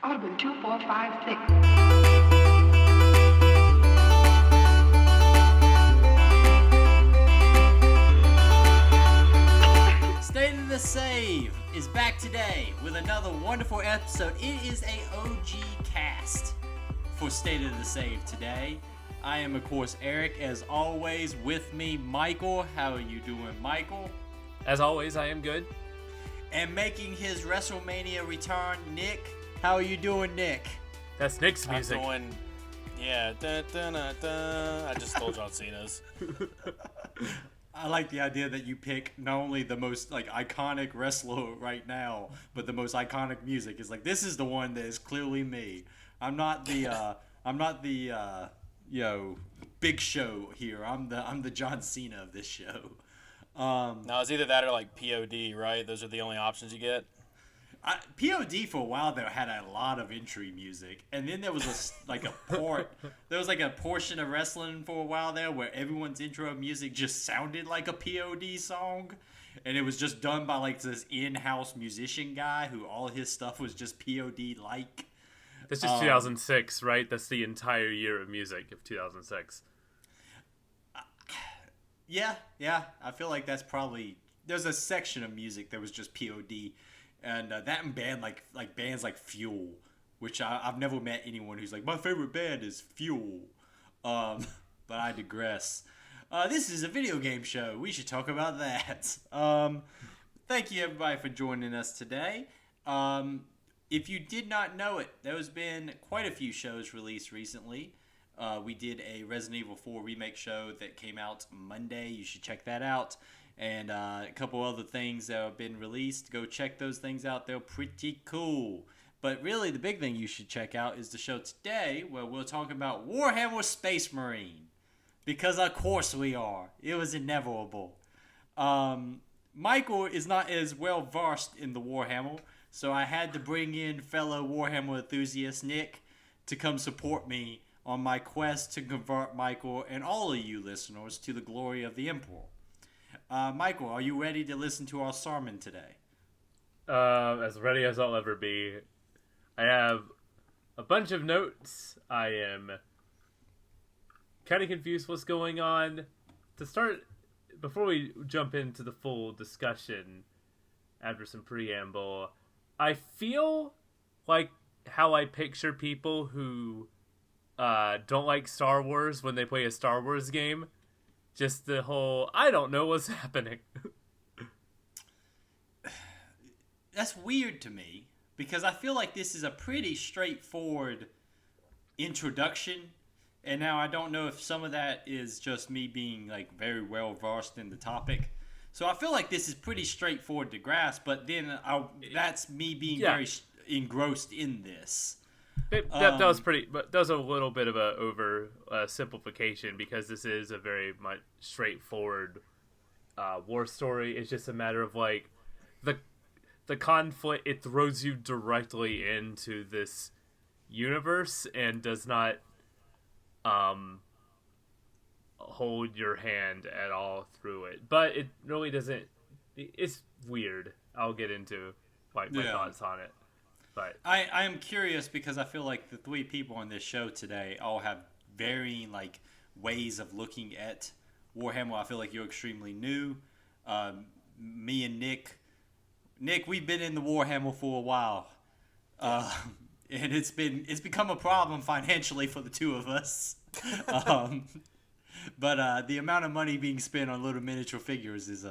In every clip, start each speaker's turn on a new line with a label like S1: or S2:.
S1: Audubon 2456.
S2: State of the Save is back today with another wonderful episode. It is a OG cast for State of the Save today. I am, of course, Eric. As always, with me, Michael. How are you doing, Michael?
S3: As always, I am good.
S2: And making his WrestleMania return, Nick. How are you doing, Nick?
S3: That's Nick's music.
S4: I'm going, yeah, I just stole John Cena's.
S2: I like the idea that you pick not only the most iconic wrestler right now, but the most iconic music. Is like, this is the one that is clearly me. I'm not the Big Show here. I'm the John Cena of this show.
S4: No, it's either that or like POD, right? Those are the only options you get.
S2: POD for a while there had a lot of entry music, and then there was there was a portion of wrestling for a while there where everyone's intro music just sounded like a POD song, and it was just done by this in-house musician guy who all his stuff was just POD like.
S3: That's just 2006, right? That's the entire year of music of 2006.
S2: Yeah. I feel like that's probably there's a section of music that was just POD. And that and bands like Fuel, which I've never met anyone who's like, my favorite band is Fuel. But I digress. This is a video game show. We should talk about that. Thank you, everybody, for joining us today. If you did not know it, there's been quite a few shows released recently. We did a Resident Evil 4 remake show that came out Monday. You should check that out. And a couple other things that have been released. Go check those things out. They're pretty cool. But really, the big thing you should check out is the show today, where we'll talk about Warhammer Space Marine. Because of course we are. It was inevitable. Michael is not as well versed in the Warhammer, so I had to bring in fellow Warhammer enthusiast Nick to come support me on my quest to convert Michael and all of you listeners to the glory of the Emperor. Michael, are you ready to listen to our sermon today?
S3: As ready as I'll ever be. I have a bunch of notes. I am kind of confused what's going on. To start, before we jump into the full discussion, after some preamble, I feel like how I picture people who don't like Star Wars when they play a Star Wars game. Just the whole, I don't know what's happening.
S2: That's weird to me, because I feel like this is a pretty straightforward introduction, and now I don't know if some of that is just me being very well versed in the topic. So I feel like this is pretty straightforward to grasp, but then that's me being very engrossed in this.
S3: That was pretty, but that was a little bit of a over simplification, because this is a very much straightforward war story. It's just a matter of the conflict. It throws you directly into this universe and does not hold your hand at all through it. But it really doesn't. It's weird. I'll get into my thoughts on it. But
S2: I am curious, because I feel like the three people on this show today all have varying ways of looking at Warhammer. I feel like you're extremely new. Me and Nick, we've been in the Warhammer for a while, and it's become a problem financially for the two of us. But the amount of money being spent on little miniature figures is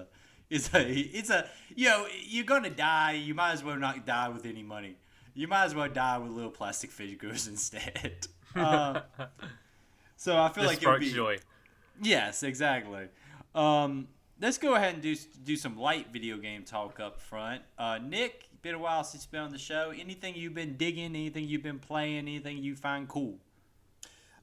S2: you're gonna die. You might as well not die with any money. You might as well die with little plastic figures instead. So I feel like it would be
S3: joy.
S2: Yes, exactly. Let's go ahead and do some light video game talk up front. Nick, it's been a while since you've been on the show. Anything you've been digging? Anything you've been playing? Anything you find cool?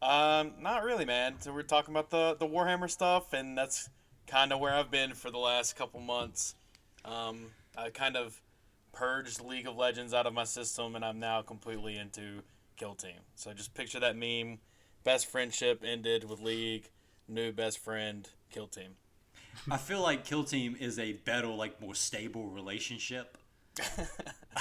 S4: Not really, man. So we're talking about the Warhammer stuff, and that's kind of where I've been for the last couple months. I kind of purged League of Legends out of my system, and I'm now completely into Kill Team. So just picture that meme. Best friendship ended with League. New best friend, Kill Team.
S2: I feel like Kill Team is a better, more stable relationship.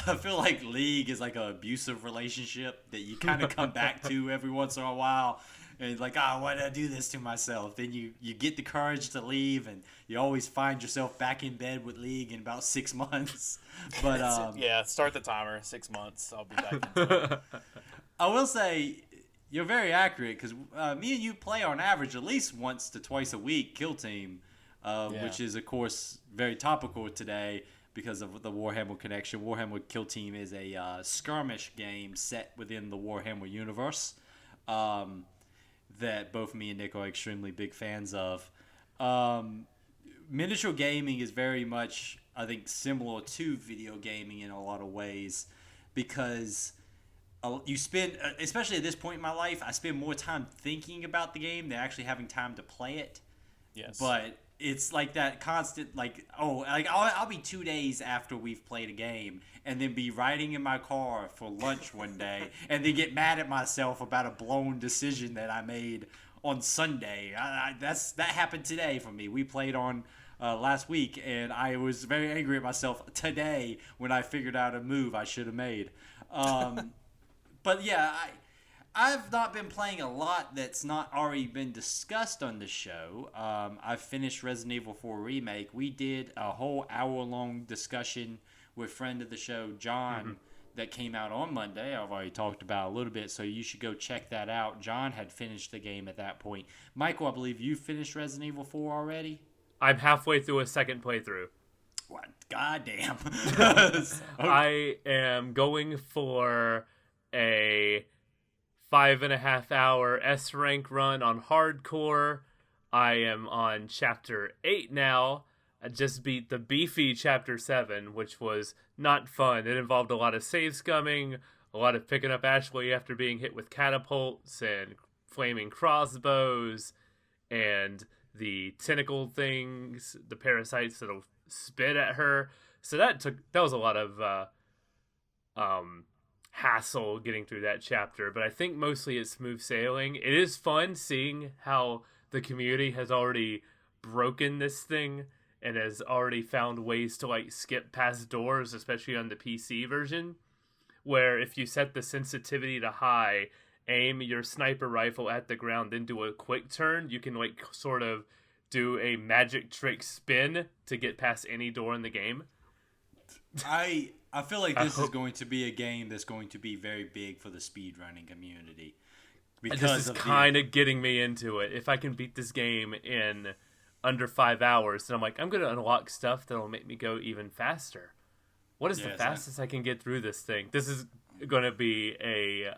S2: I feel like League is like an abusive relationship that you kind of come back to every once in a while. And like, why did I do this to myself? Then you get the courage to leave, and you always find yourself back in bed with League in about 6 months. But
S4: yeah, start the timer. 6 months. I'll be back into it.
S2: I will say you're very accurate because me and you play on average at least once to twice a week Kill Team, which is, of course, very topical today because of the Warhammer connection. Warhammer Kill Team is a skirmish game set within the Warhammer universe that both me and Nick are extremely big fans of. Miniature gaming is very much, I think, similar to video gaming in a lot of ways because you spend, especially at this point in my life, I spend more time thinking about the game than actually having time to play it.
S4: Yes.
S2: But it's like that constant, I'll be 2 days after we've played a game and then be riding in my car for lunch one day and then get mad at myself about a blown decision that I made on Sunday. That happened today for me. We played on last week, and I was very angry at myself today when I figured out a move I should have made. But yeah, I've not been playing a lot that's not already been discussed on the show. I've finished Resident Evil 4 Remake. We did a whole hour-long discussion with friend of the show, John, that came out on Monday. I've already talked about a little bit, so you should go check that out. John had finished the game at that point. Michael, I believe you finished Resident Evil 4 already?
S3: I'm halfway through a second playthrough.
S2: What? Goddamn.
S3: I am going for a 5.5 hour S rank run on hardcore. I am on chapter 8 now. I just beat the beefy chapter 7, which was not fun. It involved a lot of save scumming, a lot of picking up Ashley after being hit with catapults and flaming crossbows, and the tentacle things, the parasites that'll spit at her. So that was a lot of hassle getting through that chapter, but I think mostly it's smooth sailing. It is fun seeing how the community has already broken this thing and has already found ways to like skip past doors, especially on the PC version, where if you set the sensitivity to high, aim your sniper rifle at the ground, then do a quick turn, you can like sort of do a magic trick spin to get past any door in the game.
S2: I feel like this is going to be a game that's going to be very big for the speedrunning community.
S3: Because this is kind of getting me into it. If I can beat this game in under 5 hours, then I'm like, I'm going to unlock stuff that'll make me go even faster. What is the fastest I can get through this thing? This is going to be a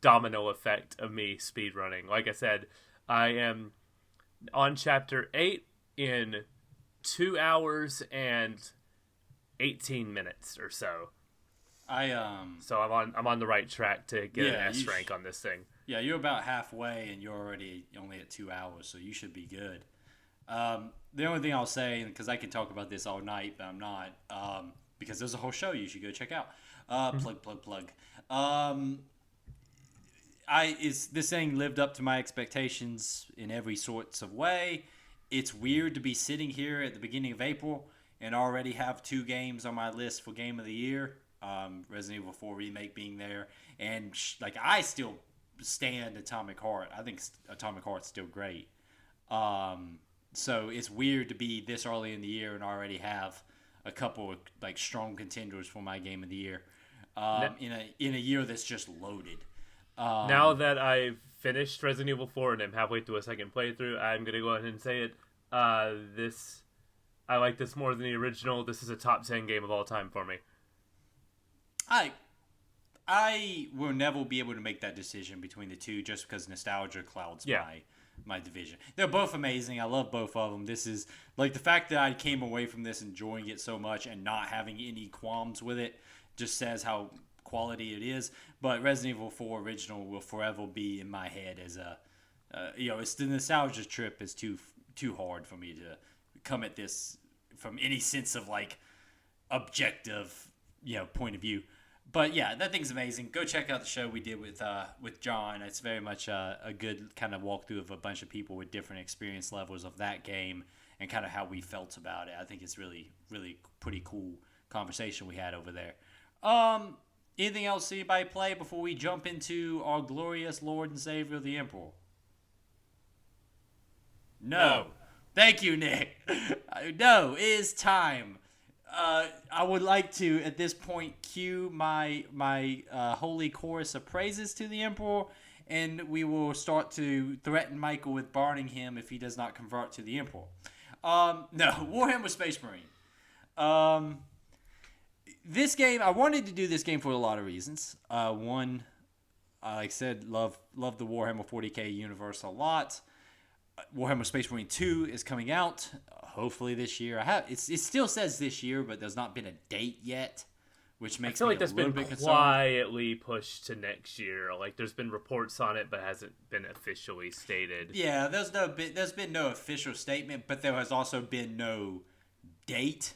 S3: domino effect of me speedrunning. Like I said, I am on chapter 8 in 2 hours and 18 minutes or so. So I'm on the right track to get an S rank on this thing.
S2: Yeah, you're about halfway, and you're already only at 2 hours, so you should be good. The only thing I'll say, because I can talk about this all night, but I'm not, because there's a whole show you should go check out. Plug. This thing lived up to my expectations in every sorts of way. It's weird to be sitting here at the beginning of April and already have 2 games on my list for Game of the Year. Resident Evil 4 Remake being there, and I still stand Atomic Heart. I think Atomic Heart's still great. So it's weird to be this early in the year and already have a couple of strong contenders for my Game of the Year in a year that's just loaded.
S3: Now that I've finished Resident Evil 4 and I'm halfway through a second playthrough, I'm gonna go ahead and say it. I like this more than the original. This is a top 10 game of all time for me.
S2: I will never be able to make that decision between the two just because nostalgia clouds my division. They're both amazing. I love both of them. This is the fact that I came away from this enjoying it so much and not having any qualms with it just says how quality it is. But Resident Evil 4 Original will forever be in my head as it's the nostalgia trip is too hard for me to come at this from any sense of objective point of view. But yeah, that thing's amazing. Go check out the show we did with John. It's very much a good kind of walkthrough of a bunch of people with different experience levels of that game and kind of how we felt about it. I think it's really, really pretty cool conversation we had over there. Anything else anybody play before we jump into our glorious Lord and Savior, the Emperor? No. Thank you, Nick. No, it is time. I would like to, at this point, cue my holy chorus of praises to the Emperor, and we will start to threaten Michael with burning him if he does not convert to the Emperor. No, Warhammer Space Marine. This game, I wanted to do this game for a lot of reasons. One, like I said, love the Warhammer 40k universe a lot. Warhammer Space Marine 2 is coming out, hopefully this year. It still says this year, but there's not been a date yet, which makes me a little bit concerned.
S3: Quietly pushed to next year. Like, there's been reports on it, but hasn't been officially stated.
S2: Yeah, there's been no official statement, but there has also been no date.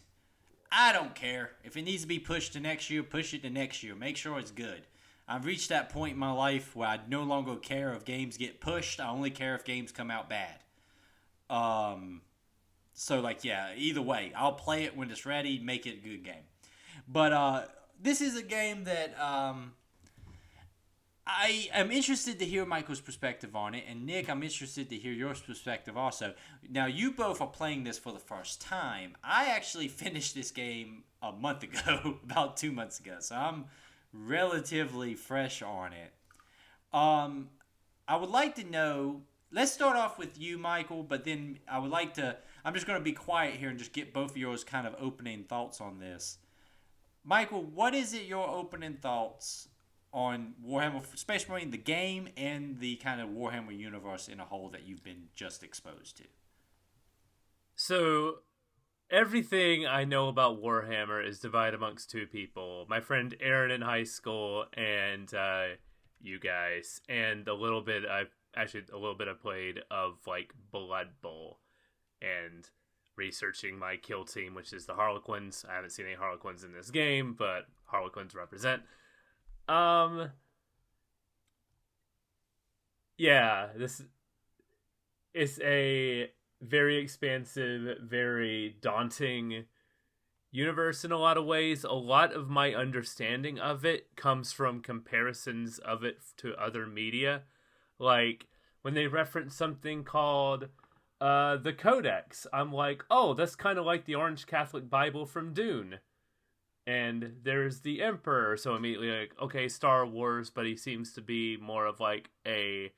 S2: I don't care. If it needs to be pushed to next year, push it to next year. Make sure it's good. I've reached that point in my life where I no longer care if games get pushed. I only care if games come out bad. So, like, yeah, either way. I'll play it when it's ready, make it a good game. But this is a game that I am interested to hear Michael's perspective on it. And, Nick, I'm interested to hear your perspective also. Now, you both are playing this for the first time. I actually finished this game a month ago, about 2 months ago. So I'm relatively fresh on it. I would like to know, let's start off with you, Michael, but then I'm just going to be quiet here and just get both of yours kind of opening thoughts on this. Michael, what is it, your opening thoughts on Warhammer Space Marine, the game, and the kind of Warhammer universe in a whole that you've been just exposed to?
S3: So, everything I know about Warhammer is divided amongst two people. My friend Aaron in high school and you guys. And a little bit I played of, like, Blood Bowl. And researching my kill team, which is the Harlequins. I haven't seen any Harlequins in this game, but Harlequins represent. Yeah, this is a very expansive, very daunting universe in a lot of ways. A lot of my understanding of it comes from comparisons of it to other media. Like, when they reference something called the Codex, I'm like, oh, that's kind of like the Orange Catholic Bible from Dune. And there's the Emperor, so immediately like, okay, Star Wars, but he seems to be more of like he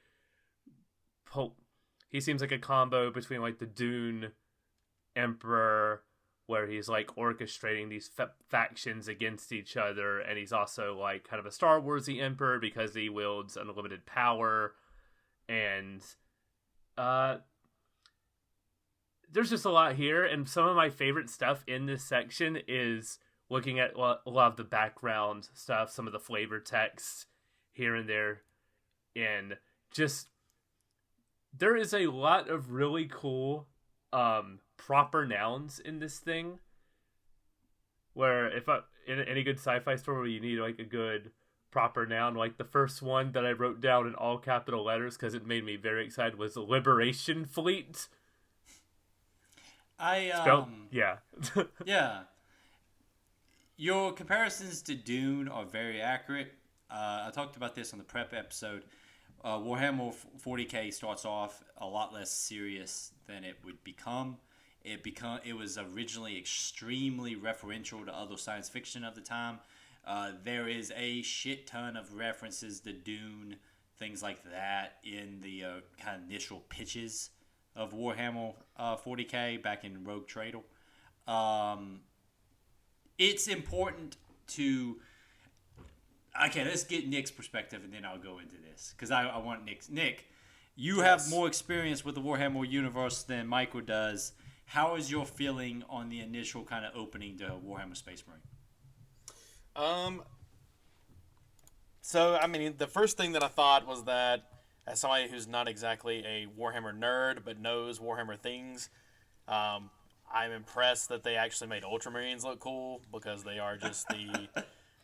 S3: seems like a combo between like the Dune Emperor, where he's like orchestrating these factions against each other, and he's also like kind of a Star Warsy Emperor because he wields unlimited power, and there's just a lot here, and some of my favorite stuff in this section is looking at a lot of the background stuff, some of the flavor text here and there, and just there is a lot of really cool proper nouns in this thing, where in any good sci-fi story where you need like a good proper noun, like the first one that I wrote down in all capital letters because it made me very excited was Liberation Fleet. Yeah.
S2: Yeah. Your comparisons to Dune are very accurate. I talked about this on the prep episode. Warhammer 40k starts off a lot less serious than it would become. It was originally extremely referential to other science fiction of the time. There is a shit ton of references to Dune, things like that, in the kind of initial pitches of Warhammer 40k back in Rogue Trader. It's important to... Okay, let's get Nick's perspective, and then I'll go into this, because I want Nick's. Nick, you have more experience with the Warhammer universe than Michael does. How is your feeling on the initial kind of opening to Warhammer Space Marine?
S4: So, I mean, the first thing that I thought was that, as somebody who's not exactly a Warhammer nerd, but knows Warhammer things, I'm impressed that they actually made Ultramarines look cool, because they are just the...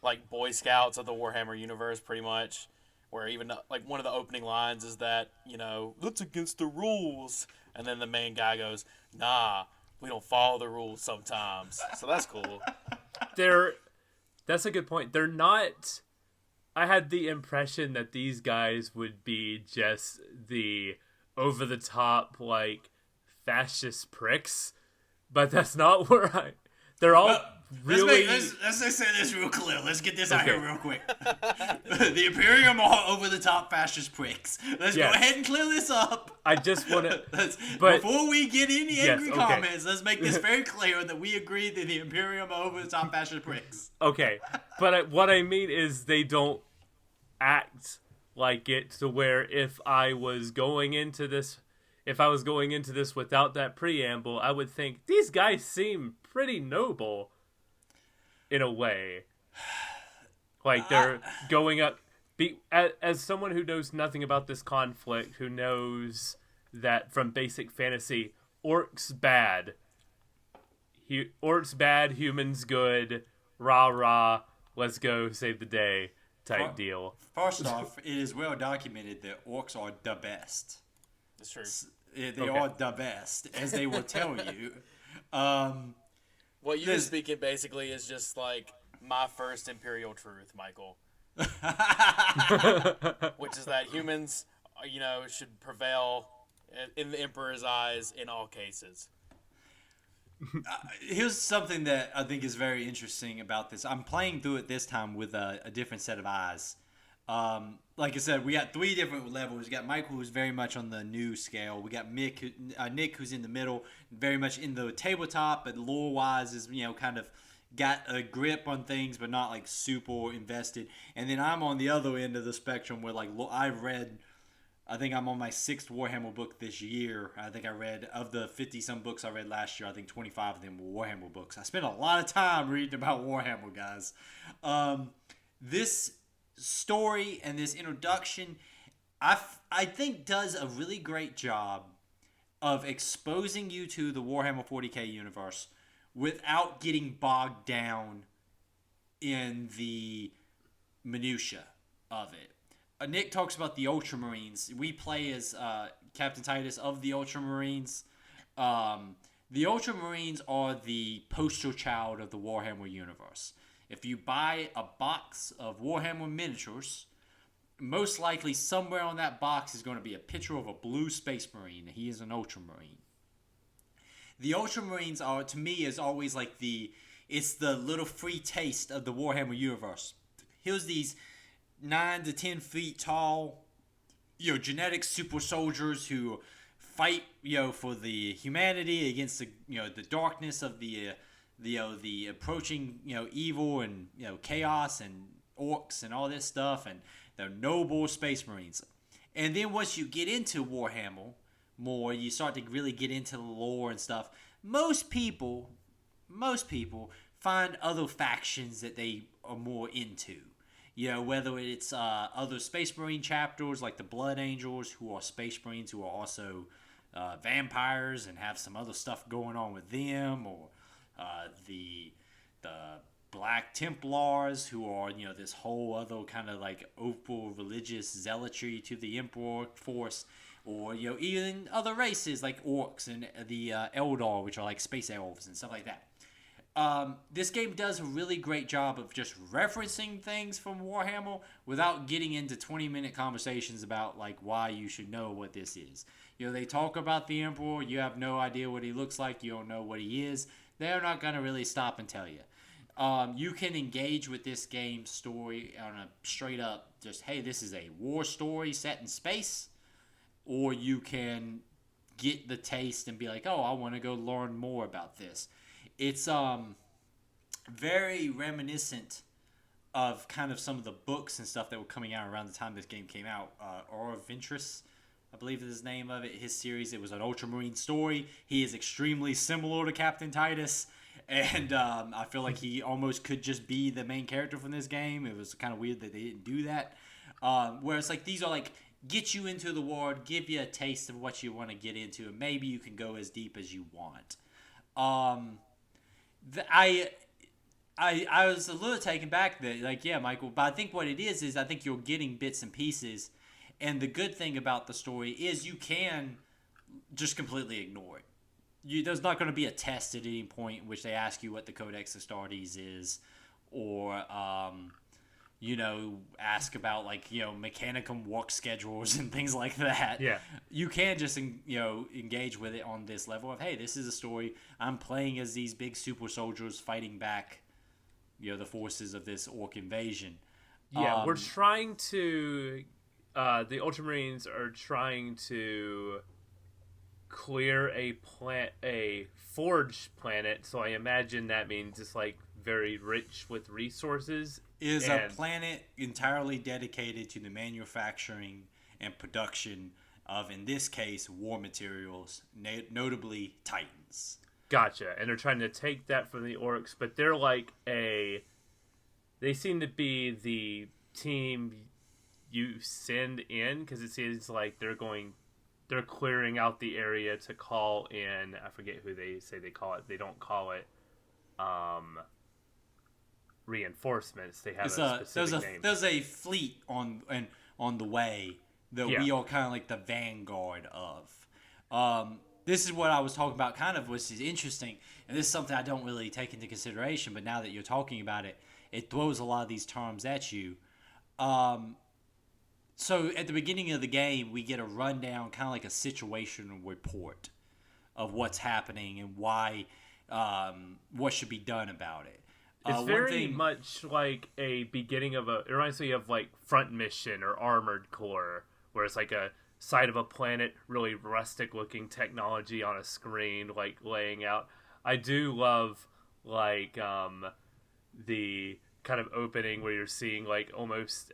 S4: like Boy Scouts of the Warhammer universe, pretty much, where even like one of the opening lines is that, you know, that's against the rules, and then the main guy goes, nah, we don't follow the rules sometimes. So that's cool.
S3: That's a good point. They're not. I had the impression that these guys would be just the over the top like fascist pricks, but that's not where I. They're all really.
S2: Let's just say this real clear. Let's get this out
S3: Okay.
S2: here real quick. The Imperium are over the top fascist pricks. Let's
S3: Yes.
S2: go ahead and clear this up.
S3: I just want to. But-
S2: Before we get any angry
S3: okay.
S2: comments, let's make this very clear that we agree that the Imperium are over the top fascist pricks.
S3: Okay, but what I mean is they don't act like it to where if I was going into this without that preamble, I would think these guys seem pretty noble in a way. Like they're going up. As someone who knows nothing about this conflict, who knows that from basic fantasy, orcs bad. Orcs bad, humans good. Rah rah, let's go save the day type deal.
S2: First off, it is well documented that orcs are the best.
S4: That's true.
S2: They are the best, as they will tell you.
S4: What you're speaking basically is just like my first imperial truth, Michael. Which is that humans, should prevail in the Emperor's eyes in all cases.
S2: Here's something that I think is very interesting about this. I'm playing through it this time with a different set of eyes. Like I said, we got 3 different levels. We got Michael, who's very much on the new scale. We got Nick, who's in the middle, very much in the tabletop, but lore-wise is, kind of got a grip on things, but not like super invested. And then I'm on the other end of the spectrum where like I think I'm on my 6th Warhammer book this year. I think I read, of the 50-some books I read last year, I think 25 of them were Warhammer books. I spent a lot of time reading about Warhammer, guys. This story and this introduction, I think does a really great job of exposing you to the Warhammer 40k universe without getting bogged down in the minutia of it. Nick talks about the Ultramarines. We play as Captain Titus of the Ultramarines. The Ultramarines are the poster child of the Warhammer universe. If you buy a box of Warhammer miniatures, most likely somewhere on that box is going to be a picture of a blue Space Marine. He is an Ultramarine. The Ultramarines are, to me, is always like it's the little free taste of the Warhammer universe. Here's these 9 to 10 feet tall, genetic super soldiers who fight, for the humanity against the darkness of the approaching, evil and, chaos and orcs and all this stuff, and they're noble Space Marines. And then once you get into Warhammer more, you start to really get into the lore and stuff. Most people find other factions that they are more into. Whether it's other Space Marine chapters like the Blood Angels, who are Space Marines who are also vampires and have some other stuff going on with them, or the Black Templars, who are this whole other kind of like opal religious zealotry to the Emperor force, or even other races like orcs and the Eldar, which are like space elves and stuff like that. This game does a really great job of just referencing things from Warhammer without getting into 20-minute conversations about like why you should know what this is. They talk about the Emperor. You have no idea what he looks like. You don't know what he is. They're not going to really stop and tell you. You can engage with this game story on a straight up just, hey, this is a war story set in space. Or you can get the taste and be like, oh, I want to go learn more about this. It's very reminiscent of kind of some of the books and stuff that were coming out around the time this game came out. Aura Ventress, I believe is the name of it. His series, it was an Ultramarine story. He is extremely similar to Captain Titus, and I feel like he almost could just be the main character from this game. It was kind of weird that they didn't do that. Whereas like these are like get you into the world, give you a taste of what you want to get into, and maybe you can go as deep as you want. I was a little taken back that, like, yeah, Michael, but I think what it is I think you're getting bits and pieces, and the good thing about the story is you can just completely ignore it. there's not going to be a test at any point in which they ask you what the Codex Astartes is, or ask about Mechanicum work schedules and things like that.
S3: Yeah.
S2: You can just engage with it on this level of, hey, this is a story. I'm playing as these big super soldiers fighting back, the forces of this orc invasion.
S3: Yeah, we're trying to. The Ultramarines are trying to clear a forge planet, so I imagine that means it's very rich with resources.
S2: Is a planet entirely dedicated to the manufacturing and production of, in this case, war materials, notably Titans.
S3: Gotcha. And they're trying to take that from the orcs, but they're they seem to be the team you send in, because it seems like they're clearing out the area to call in, I forget who they say they call it. They don't call it reinforcements. They have a specific name.
S2: There's a fleet on the way that we are kind of like the vanguard of. This is what I was talking about, kind of, which is interesting, and this is something I don't really take into consideration, but now that you're talking about it, it throws a lot of these terms at you. So at the beginning of the game, we get a rundown, kind of like a situational report of what's happening and why, what should be done about it.
S3: It's very much like a beginning of it reminds me of Front Mission or Armored Core, where it's a side of a planet, really rustic looking technology on a screen, laying out. I do love the kind of opening where you're seeing almost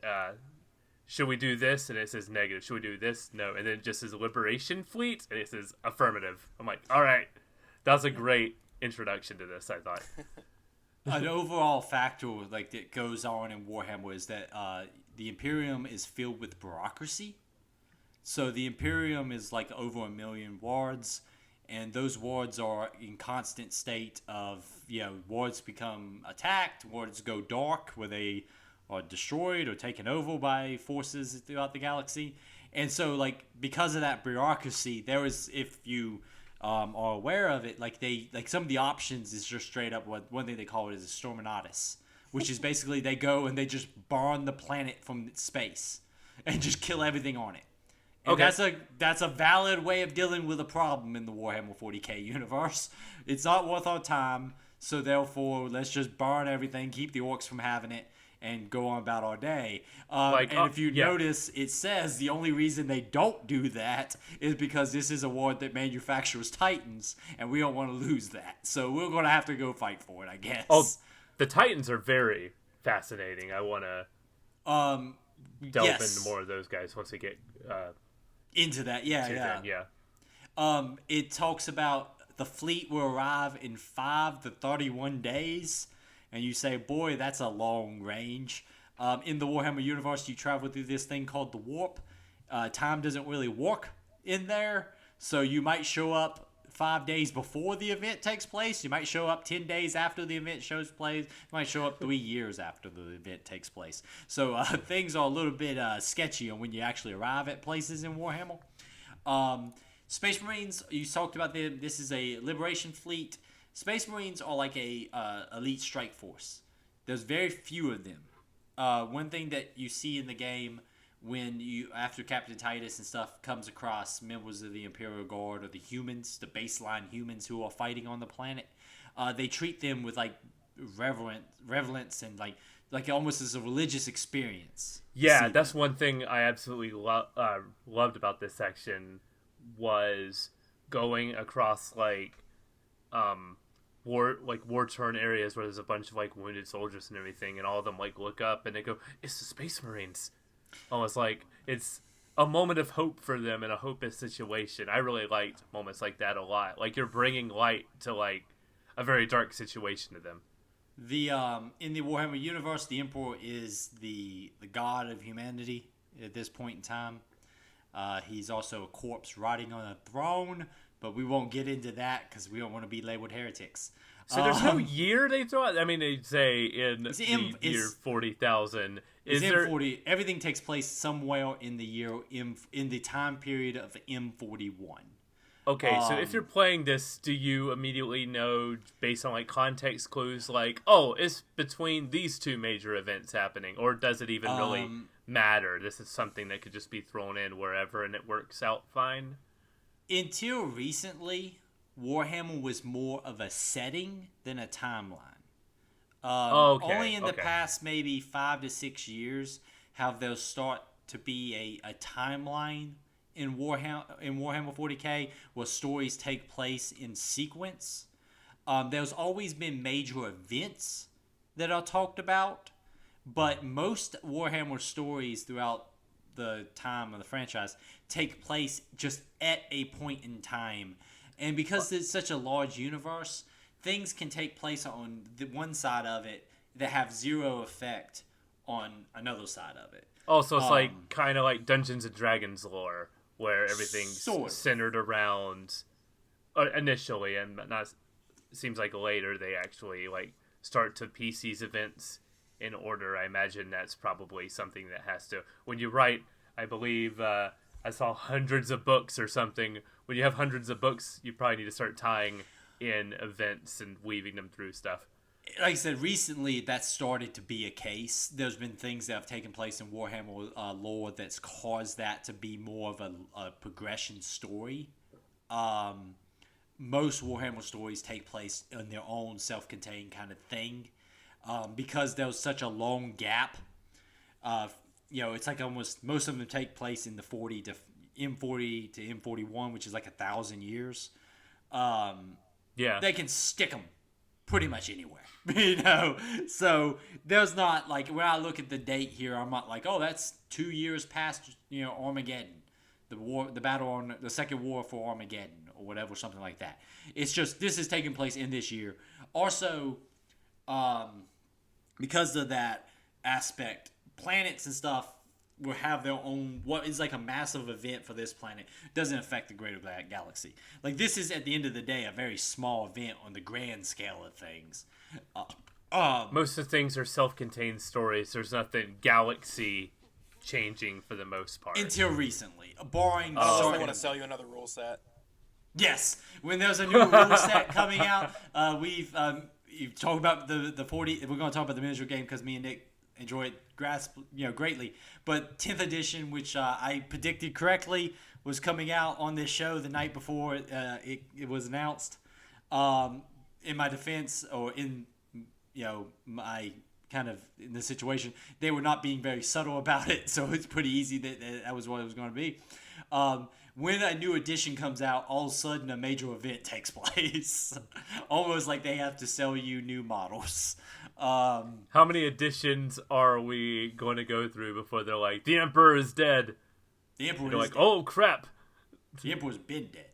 S3: should we do this, and it says negative. Should we do this? No. And then it just says Liberation Fleet, and it says affirmative. I'm like, all right, that was a great introduction to this, I thought.
S2: An overall factor that goes on in Warhammer is that the Imperium is filled with bureaucracy. So the Imperium is over 1 million wards, and those wards are in constant state of, wards become attacked, wards go dark, where they are destroyed or taken over by forces throughout the galaxy. And so, because of that bureaucracy, there is, if you are aware of it, some of the options is just straight up one thing they call it is a Storminatus, which is basically they go and they just burn the planet from space and just kill everything on it. And
S3: okay.
S2: That's a valid way of dealing with a problem in the Warhammer 40k universe. It's not worth our time, so therefore let's just burn everything, keep the orcs from having it, and go on about our day. And if you notice, it says the only reason they don't do that is because this is a war that manufactures Titans, and we don't want to lose that. So we're going to have to go fight for it, I guess.
S3: Oh, the Titans are very fascinating. I want to delve into more of those guys once we get
S2: into that. Yeah. It talks about the fleet will arrive in 5 to 31 days. And you say, boy, that's a long range. In the Warhammer universe, you travel through this thing called the warp. Time doesn't really work in there. So you might show up 5 days before the event takes place. You might show up 10 days after the event shows place. You might show up 3 years after the event takes place. So things are a little bit sketchy on when you actually arrive at places in Warhammer. Space Marines, you talked about them. This is a Liberation Fleet. Space Marines are like a elite strike force. There's very few of them. One thing that you see in the game when you, after Captain Titus and stuff, comes across members of the Imperial Guard or the humans, the baseline humans who are fighting on the planet, they treat them with reverence and like almost as a religious experience.
S3: Yeah, that's one thing I absolutely loved about this section was going across war-torn areas where there's a bunch of wounded soldiers and everything, and all of them look up and they go, "It's the Space Marines." Almost it's a moment of hope for them in a hopeless situation. I really liked moments like that a lot. You're bringing light to a very dark situation to them.
S2: The in the Warhammer universe, the Emperor is the god of humanity at this point in time. He's also a corpse rotting on a throne, but we won't get into that because we don't want to be labeled heretics.
S3: So there's no year they throw out? I mean, they say in the year 40,000. Is there
S2: 40? Everything takes place somewhere in the year in the time period of M41.
S3: Okay, so if you're playing this, do you immediately know, based on like context clues, like, oh, it's between these two major events happening, or does it even really matter? This is something that could just be thrown in wherever and it works out fine?
S2: Until recently, Warhammer was more of a setting than a timeline. Only in the past maybe 5 to 6 years have those start to be a timeline in Warhammer 40K where stories take place in sequence. There's always been major events that are talked about, but most Warhammer stories throughout the time of the franchise take place just at a point in time. And because it's such a large universe, things can take place on the one side of it that have zero effect on another side of it.
S3: Oh, so it's like kind of like Dungeons and Dragons lore, where everything's centered around initially, and not seems like later they actually like start to piece these events in order. I imagine that's probably something that has to. When you write, I believe I saw hundreds of books or something. When you have hundreds of books, you probably need to start tying in events and weaving them through stuff.
S2: Like I said, recently that started to be a case. There's been things that have taken place in Warhammer lore that's caused that to be more of a progression story. Most Warhammer stories take place in their own self-contained kind of thing. Because there was such a long gap. It's like almost most of them take place in the M40 to M41, which is like 1,000 years. They can stick them pretty much anywhere, so there's not like, when I look at the date here, I'm not like, oh, that's 2 years past Armageddon, the battle on the second war for Armageddon or whatever, something like that. It's just, this is taking place in this year. Also, because of that aspect, planets and stuff will have their own, what is like a massive event for this planet doesn't affect the greater galaxy. Like, this is, at the end of the day, a very small event on the grand scale of things.
S3: Most of the things are self-contained stories. There's nothing galaxy changing for the most part.
S2: Until recently. Barring
S4: they want to sell you another rule set.
S2: Yes. When there's a new rule set coming out, you talk about the 40, we're going to talk about the miniature game because me and Nick enjoy it greatly. But 10th edition, which I predicted correctly, was coming out on this show the night before it was announced. In my defense, or in my kind of in the situation, they were not being very subtle about it, so it's pretty easy that was what it was going to be. When a new edition comes out, all of a sudden a major event takes place. Almost like they have to sell you new models.
S3: How many editions are we going to go through before they're like, the Emperor is dead?
S2: The Emperor
S3: is
S2: like,
S3: dead. Oh, crap.
S2: The Emperor's been dead.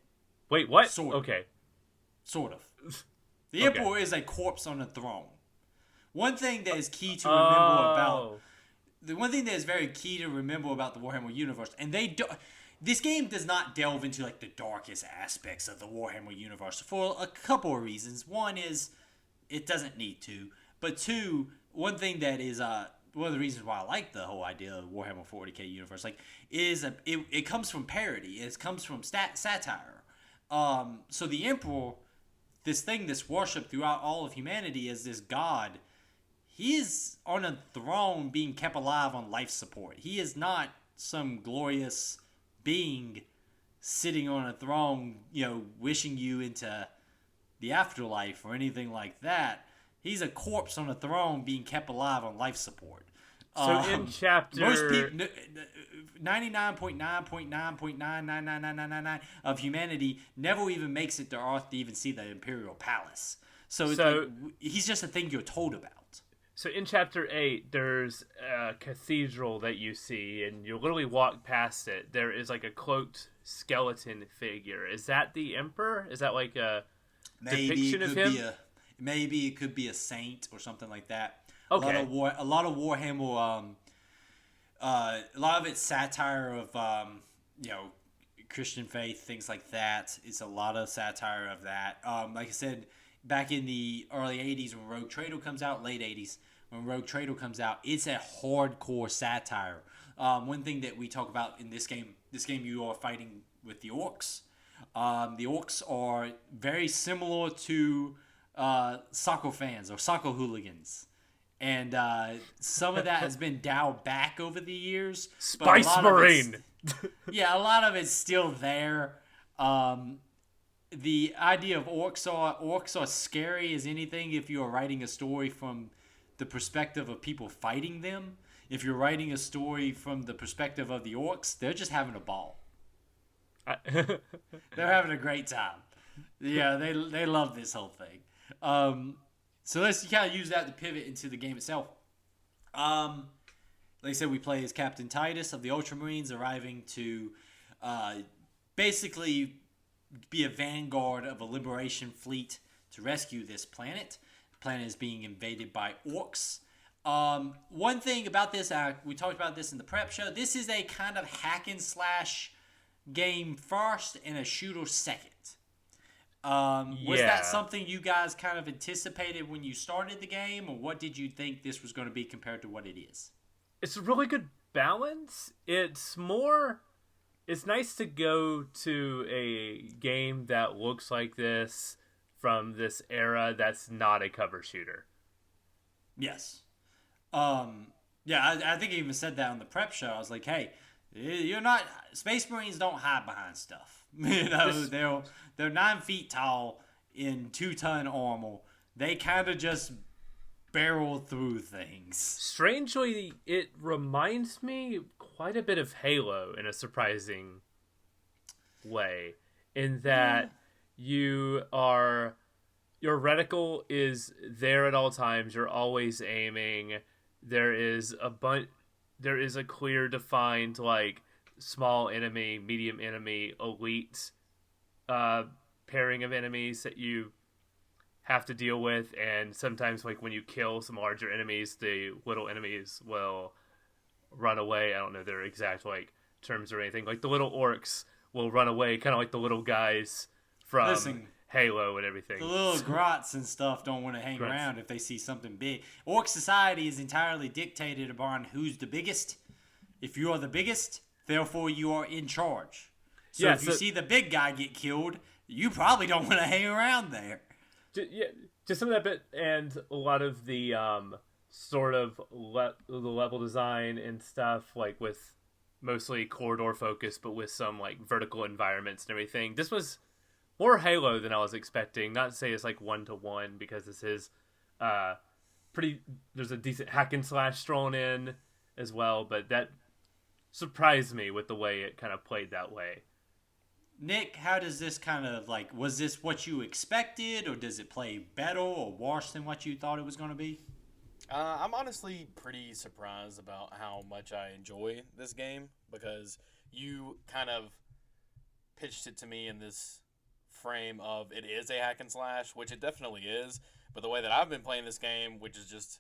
S3: Wait, what?
S2: Sort of.
S3: Okay.
S2: Sort of. The Emperor is a corpse on a throne. One thing that is key to remember about... The one thing that is very key to remember about the Warhammer universe, and this game does not delve into like the darkest aspects of the Warhammer universe for a couple of reasons. One is it doesn't need to, but two, one thing that is one of the reasons why I like the whole idea of Warhammer 40K universe, like, is it comes from parody. It comes from satire. So the Emperor, this thing that's worshipped throughout all of humanity as this god, he is on a throne being kept alive on life support. He is not some glorious being sitting on a throne, wishing you into the afterlife or anything like that. He's a corpse on a throne being kept alive on life support.
S3: So in chapter...
S2: Most people, 99.9.9.9999999 of humanity never even makes it to Earth to even see the Imperial Palace. So he's just a thing you're told about.
S3: So in Chapter 8, there's a cathedral that you see, and you literally walk past it. There is like a cloaked skeleton figure. Is that the Emperor? Is that like a depiction of him?
S2: Maybe it could be a saint or something like that.
S3: Okay.
S2: A lot of Warhammer, a lot of it's satire of, Christian faith, things like that. It's a lot of satire of that. Like I said, back in the early 80s when Rogue Trader comes out, late 80s, when Rogue Trader comes out, it's a hardcore satire. One thing that we talk about in this game you are fighting with the orcs. The orcs are very similar to soccer fans or soccer hooligans. And some of that has been dialed back over the years.
S3: Spice Marine!
S2: Yeah, a lot of it's still there. The idea of orcs are scary as anything if you are writing a story from the perspective of people fighting them. If you're writing a story from the perspective of the orcs, they're just having a ball. They're having a great time. Yeah, they love this whole thing. So let's kind of use that to pivot into the game itself. Like I said, we play as Captain Titus of the Ultramarines, arriving to basically be a vanguard of a liberation fleet to rescue this planet. The planet is being invaded by orcs. One thing about this, we talked about this in the prep show, this is a kind of hack and slash game first and a shooter second. Was that something you guys kind of anticipated when you started the game, or what did you think this was going to be compared to what it is?
S3: It's a really good balance. It's nice to go to a game that looks like this from this era that's not a cover shooter.
S2: Yes. I think I even said that on the prep show. I was like, hey, you're not, Space Marines don't hide behind stuff. You know, they're 9 feet tall in 2-ton armor. They kind of just barrel through things.
S3: Strangely, it reminds me quite a bit of Halo in a surprising way, in that your reticle is there at all times. You're always aiming. There is a clear defined like small enemy, medium enemy, elite pairing of enemies that you have to deal with, and sometimes like when you kill some larger enemies, the little enemies will run away. I don't know their exact like terms or anything. Like the little orcs will run away, kind of like the little guys from Halo and everything.
S2: The little grots and stuff don't want to hang around if they see something big. Orc society is entirely dictated upon who's the biggest. If you are the biggest, therefore you are in charge. So if you see the big guy get killed, you probably don't want to hang around there.
S3: Just some of that bit, and a lot of the sort of the level design and stuff, like with mostly corridor focus, but with some like vertical environments and everything. This was more Halo than I was expecting. Not to say it's like 1-to-1, because this is there's a decent hack and slash thrown in as well, but that surprised me with the way it kind of played that way.
S2: Nick, how does this kind of like, was this what you expected, or does it play better or worse than what you thought it was going to be?
S4: I'm honestly pretty surprised about how much I enjoy this game, because you kind of pitched it to me in this frame of it is a hack and slash, which it definitely is, but the way that I've been playing this game, which is just,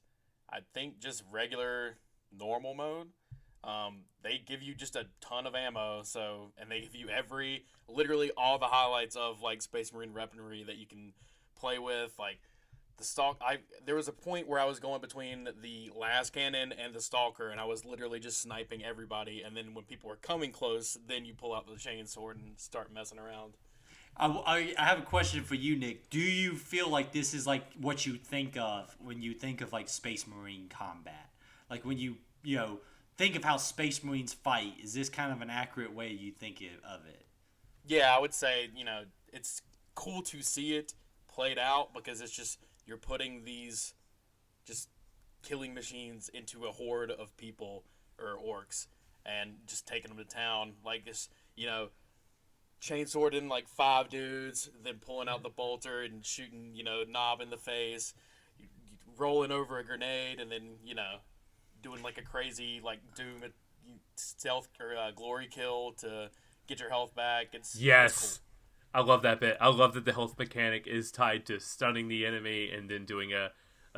S4: I think, just regular normal mode, they give you just a ton of ammo, and they give you literally all the highlights of like Space Marine weaponry that you can play with, like the there was a point where I was going between the las cannon and the stalker, and I was literally just sniping everybody, and then when people were coming close, then you pull out the chainsword and start messing around.
S2: I have a question for you, Nick. Do you feel like this is like what you think of when you think of like Space Marine combat? Like when you think of how Space Marines fight, is this kind of an accurate way you think of it?
S4: Yeah, I would say, it's cool to see it played out, because it's just, you're putting these just killing machines into a horde of people, or orcs, and just taking them to town. Like this, chainswording like 5 dudes, then pulling out the bolter and shooting, Knob in the face, rolling over a grenade, and then, doing like a crazy like Doom stealth or glory kill to get your health back. It's cool.
S3: I love that bit. I love that the health mechanic is tied to stunning the enemy and then doing a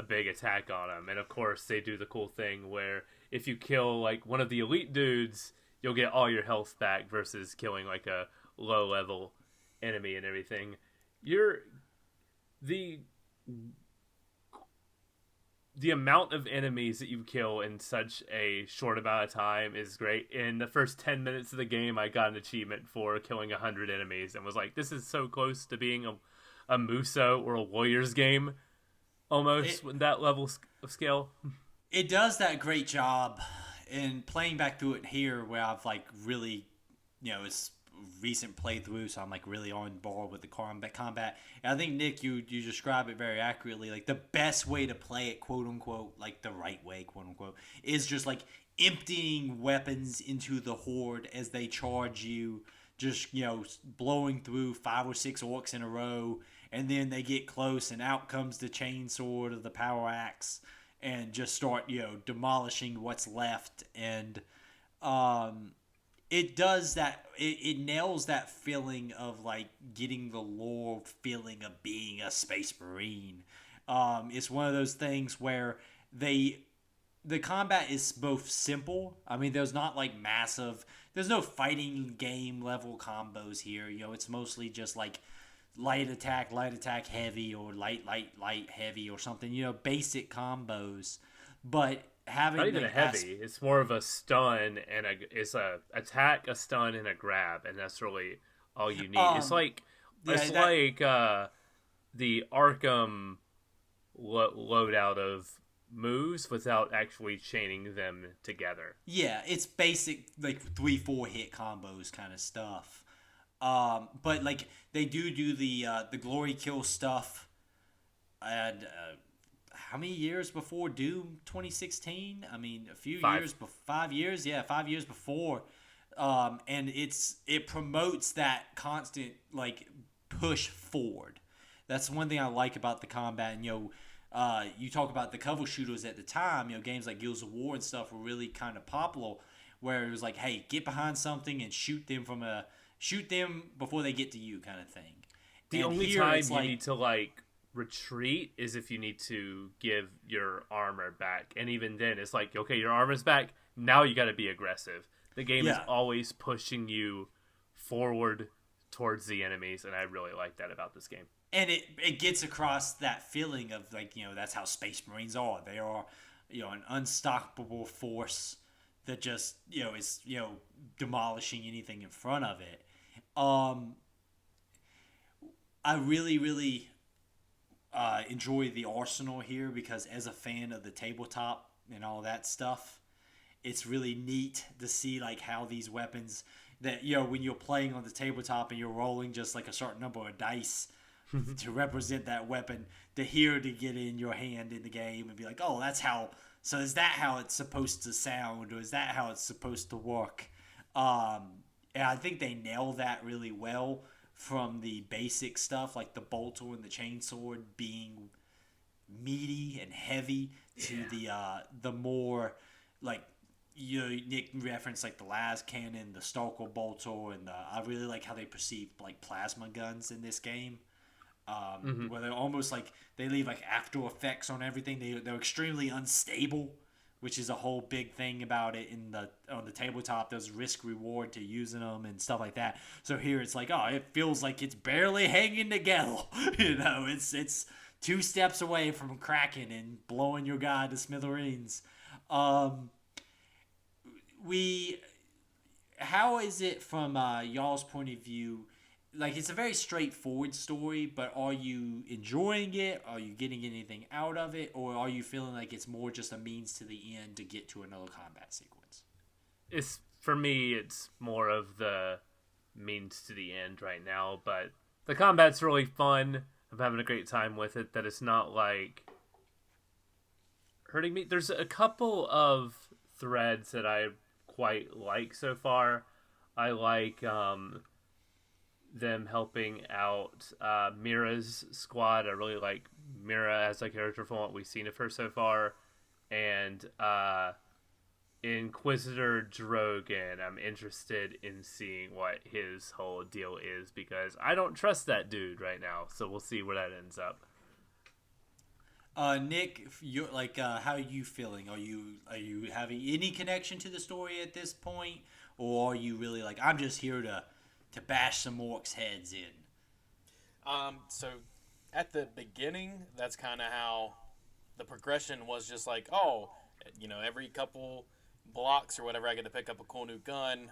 S3: big attack on them. And of course they do the cool thing where if you kill like one of the elite dudes, you'll get all your health back versus killing like a low level enemy and everything. the amount of enemies that you kill in such a short amount of time is great. In the first 10 minutes of the game, I got an achievement for killing 100 enemies and was like, this is so close to being a Muso or a Warriors game, almost, with that level of scale.
S2: It does that great job in playing back through it here, where I've like really, it's recent playthrough, so I'm like really on board with the combat. And I think, Nick, you describe it very accurately. Like, the best way to play it, quote unquote, like the right way, quote unquote, is just like emptying weapons into the horde as they charge you, just blowing through 5 or 6 orcs in a row, and then they get close and out comes the chainsword or the power axe and just start demolishing what's left. And it does that. It nails that feeling of like getting the lore feeling of being a Space Marine. It's one of those things where the combat is both simple. I mean, there's not like massive. There's no fighting game level combos here. It's mostly just like light attack, heavy, or light, heavy, or something. Basic combos, but having
S3: not even a heavy, it's more of a stun and it's a attack, a stun, and a grab, and that's really all you need. It's like the Arkham loadout of moves without actually chaining them together.
S2: Yeah, it's basic like 3-4 hit combos kind of stuff. But like they do the glory kill stuff, and how many years before Doom 2016? I mean, a few
S3: 5
S2: years, 5 years, 5 years before. And it promotes that constant like push forward. That's one thing I like about the combat. And you talk about the cover shooters at the time. Games like Guilds of War and stuff were really kind of popular, where it was like, hey, get behind something and shoot them before they get to you, kind of thing.
S3: The only time you need to like retreat is if you need to give your armor back, and even then it's like, okay, your armor's back, now you got to be aggressive. The game is always pushing you forward towards the enemies, and I really like that about this game.
S2: And it gets across that feeling of like, that's how Space Marines are. They are an unstoppable force that just is demolishing anything in front of it. I really, really enjoy the arsenal here, because as a fan of the tabletop and all that stuff, it's really neat to see like how these weapons that when you're playing on the tabletop and you're rolling just like a certain number of dice to represent that weapon, to get in your hand in the game and be like, oh, so is that how it's supposed to sound, or is that how it's supposed to work? And I think they nail that really well, from the basic stuff like the bolter and the chainsword being meaty and heavy to the more like Nick referenced like the las cannon, the stalker bolter, and I really like how they perceive like plasma guns in this game, where they're almost like they leave like after effects on everything. They're extremely unstable, which is a whole big thing about it on the tabletop. There's risk reward to using them and stuff like that. So here it's like, oh, it feels like it's barely hanging together. It's 2 steps away from cracking and blowing your guy to smithereens. How is it from y'all's point of view? Like, it's a very straightforward story, but are you enjoying it? Are you getting anything out of it? Or are you feeling like it's more just a means to the end to get to another combat sequence?
S3: For me, it's more of the means to the end right now, but the combat's really fun. I'm having a great time with it, that it's not like hurting me. There's a couple of threads that I quite like so far. I like them helping out Mira's squad. I really like Mira as a character from what we've seen of her so far. And Inquisitor Drogon, I'm interested in seeing what his whole deal is, because I don't trust that dude right now. So we'll see where that ends up.
S2: Nick, you're like, how are you feeling? Are you having any connection to the story at this point, or are you really like, I'm just here to bash some orcs' heads in?
S4: So at the beginning, that's kind of how the progression was just like, oh, every couple blocks or whatever, I get to pick up a cool new gun.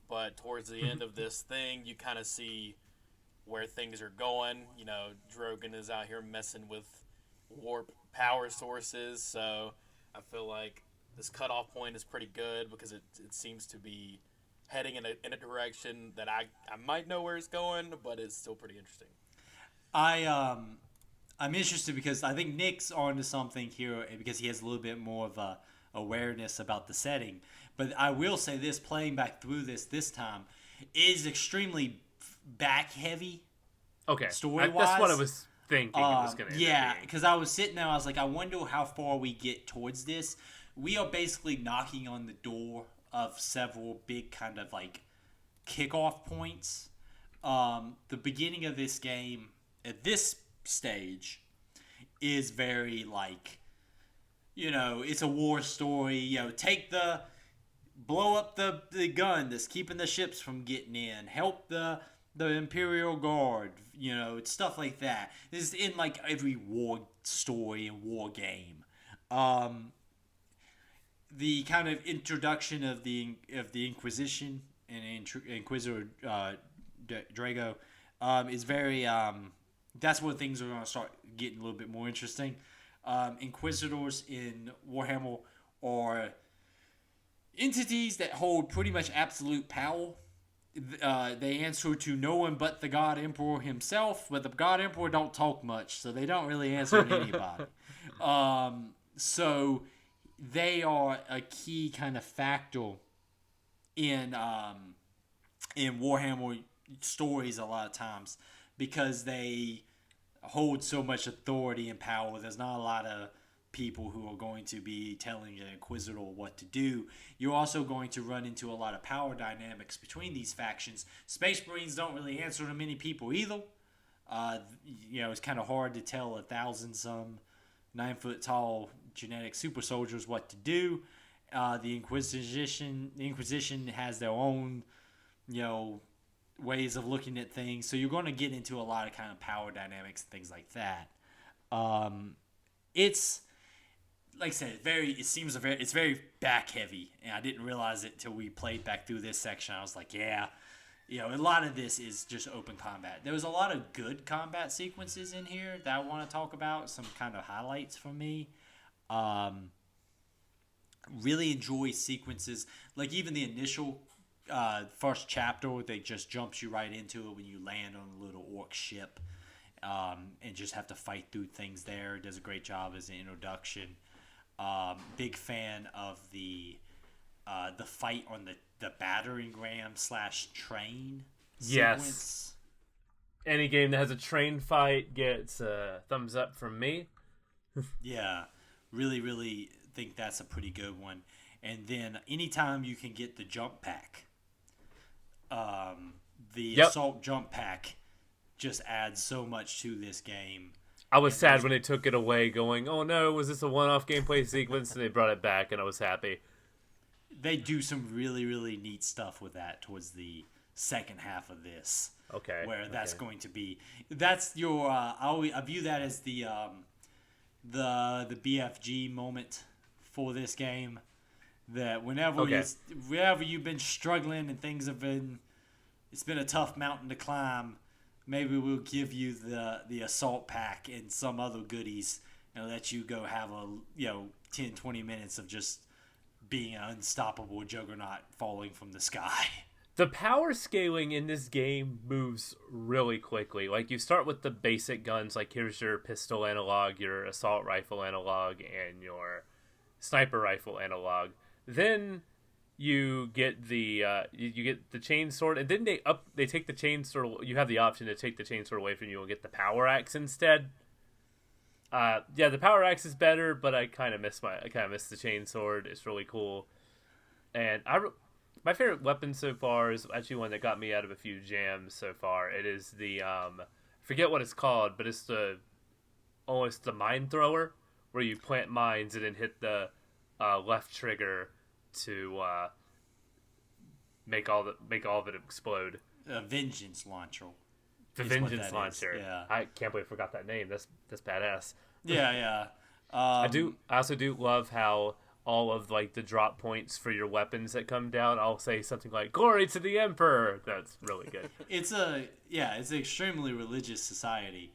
S4: But towards the end of this thing, you kind of see where things are going. Drogon is out here messing with warp power sources, so I feel like this cutoff point is pretty good because it seems to be heading in a direction that I might know where it's going, but it's still pretty interesting.
S2: I'm interested because I think Nick's onto something here because he has a little bit more of a awareness about the setting. But I will say this, playing back through this time, is extremely back heavy.
S3: Okay,
S2: story-wise.
S3: that's what I was thinking. It was gonna
S2: yeah, because I was sitting there, I was like, I wonder how far we get towards this. We are basically knocking on the door of several big kind of like kickoff points. The beginning of this game at this stage is very like, it's a war story. Blow up the gun that's keeping the ships from getting in. Help the Imperial Guard. It's stuff like that. This is in like every war story and war game. The kind of introduction of the Inquisition and Inquisitor Drago is very. That's where things are going to start getting a little bit more interesting. Inquisitors in Warhammer are entities that hold pretty much absolute power. They answer to no one but the God Emperor himself, but the God Emperor don't talk much, so they don't really answer to anybody. So they are a key kind of factor in Warhammer stories a lot of times because they hold so much authority and power. There's not a lot of people who are going to be telling an Inquisitor what to do. You're also going to run into a lot of power dynamics between these factions. Space Marines don't really answer to many people either. It's kind of hard to tell 1,000-some 9-foot-tall genetic super soldiers what to do. The Inquisition has their own, ways of looking at things. So you're going to get into a lot of kind of power dynamics and things like that. It's like I said, it's very back heavy, and I didn't realize it till we played back through this section. I was like, yeah, a lot of this is just open combat. There was a lot of good combat sequences in here that I want to talk about. Some kind of highlights for me. Really enjoy sequences like even the initial first chapter. They just jumps you right into it when you land on a little orc ship. And just have to fight through things there. It does a great job as an introduction. Big fan of the fight on the battering ram / train sequence.
S3: Yes. Any game that has a train fight gets a thumbs up from me.
S2: Yeah. Really, really think that's a pretty good one. And then anytime you can get the jump pack, assault jump pack just adds so much to this game.
S3: I was sad when they took it away, going, oh no, was this a one-off gameplay sequence? And they brought it back, and I was happy.
S2: They do some really, really neat stuff with that towards the second half of this.
S3: Okay.
S2: Where that's going to be. That's your... I view that as the BFG moment for this game. That whenever you've been struggling and things have been... It's been a tough mountain to climb... Maybe we'll give you the assault pack and some other goodies and let you go have 10, 20 minutes of just being an unstoppable juggernaut falling from the sky.
S3: The power scaling in this game moves really quickly. Like, you start with the basic guns, like here's your pistol analog, your assault rifle analog, and your sniper rifle analog. Then you get the chainsword, and then they take the chainsword. You have the option to take the chainsword away from you and get the power axe instead. The power axe is better, but I kind of miss the chainsword. It's really cool, and my favorite weapon so far is actually one that got me out of a few jams so far. It is the forget what it's called, but it's almost the mine thrower, where you plant mines and then hit the left trigger to make all of it explode.
S2: Vengeance launcher.
S3: The Vengeance launcher.
S2: Yeah.
S3: I can't believe I forgot that name. That's badass.
S2: Yeah.
S3: I also do love how all of like the drop points for your weapons that come down, I'll say something like "Glory to the Emperor." That's really good.
S2: It's an extremely religious society.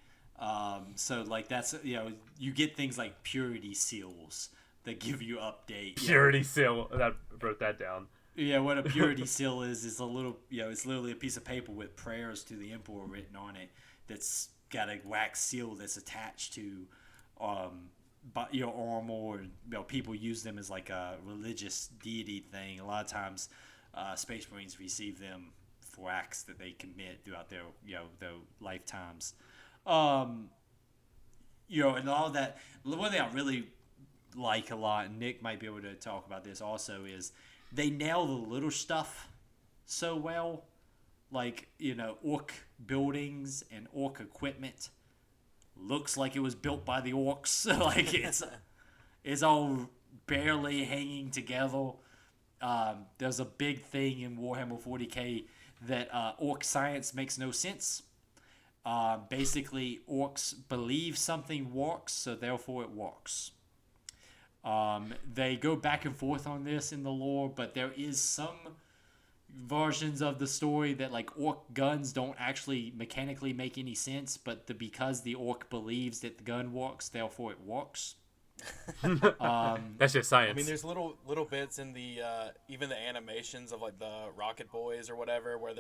S2: So like that's you get things like purity seals that give you update.
S3: Purity seal. That wrote that down.
S2: Yeah, what a purity seal is a little it's literally a piece of paper with prayers to the emperor written on it. That's got a wax seal that's attached to your armor, or people use them as like a religious deity thing. A lot of times, Space Marines receive them for acts that they commit throughout their their lifetimes. And all that. One thing I really like a lot, and Nick might be able to talk about this also, is they nail the little stuff so well, like orc buildings and orc equipment. Looks like it was built by the orcs. Like it's all barely hanging together. There's a big thing in Warhammer 40k that orc science makes no sense. Basically, orcs believe something works, so therefore it works. They go back and forth on this in the lore, but there is some versions of the story that like orc guns don't actually mechanically make any sense, but because the orc believes that the gun works, therefore it works.
S3: That's just science.
S4: I mean, there's little bits in the even the animations of like the Rocket Boys or whatever, where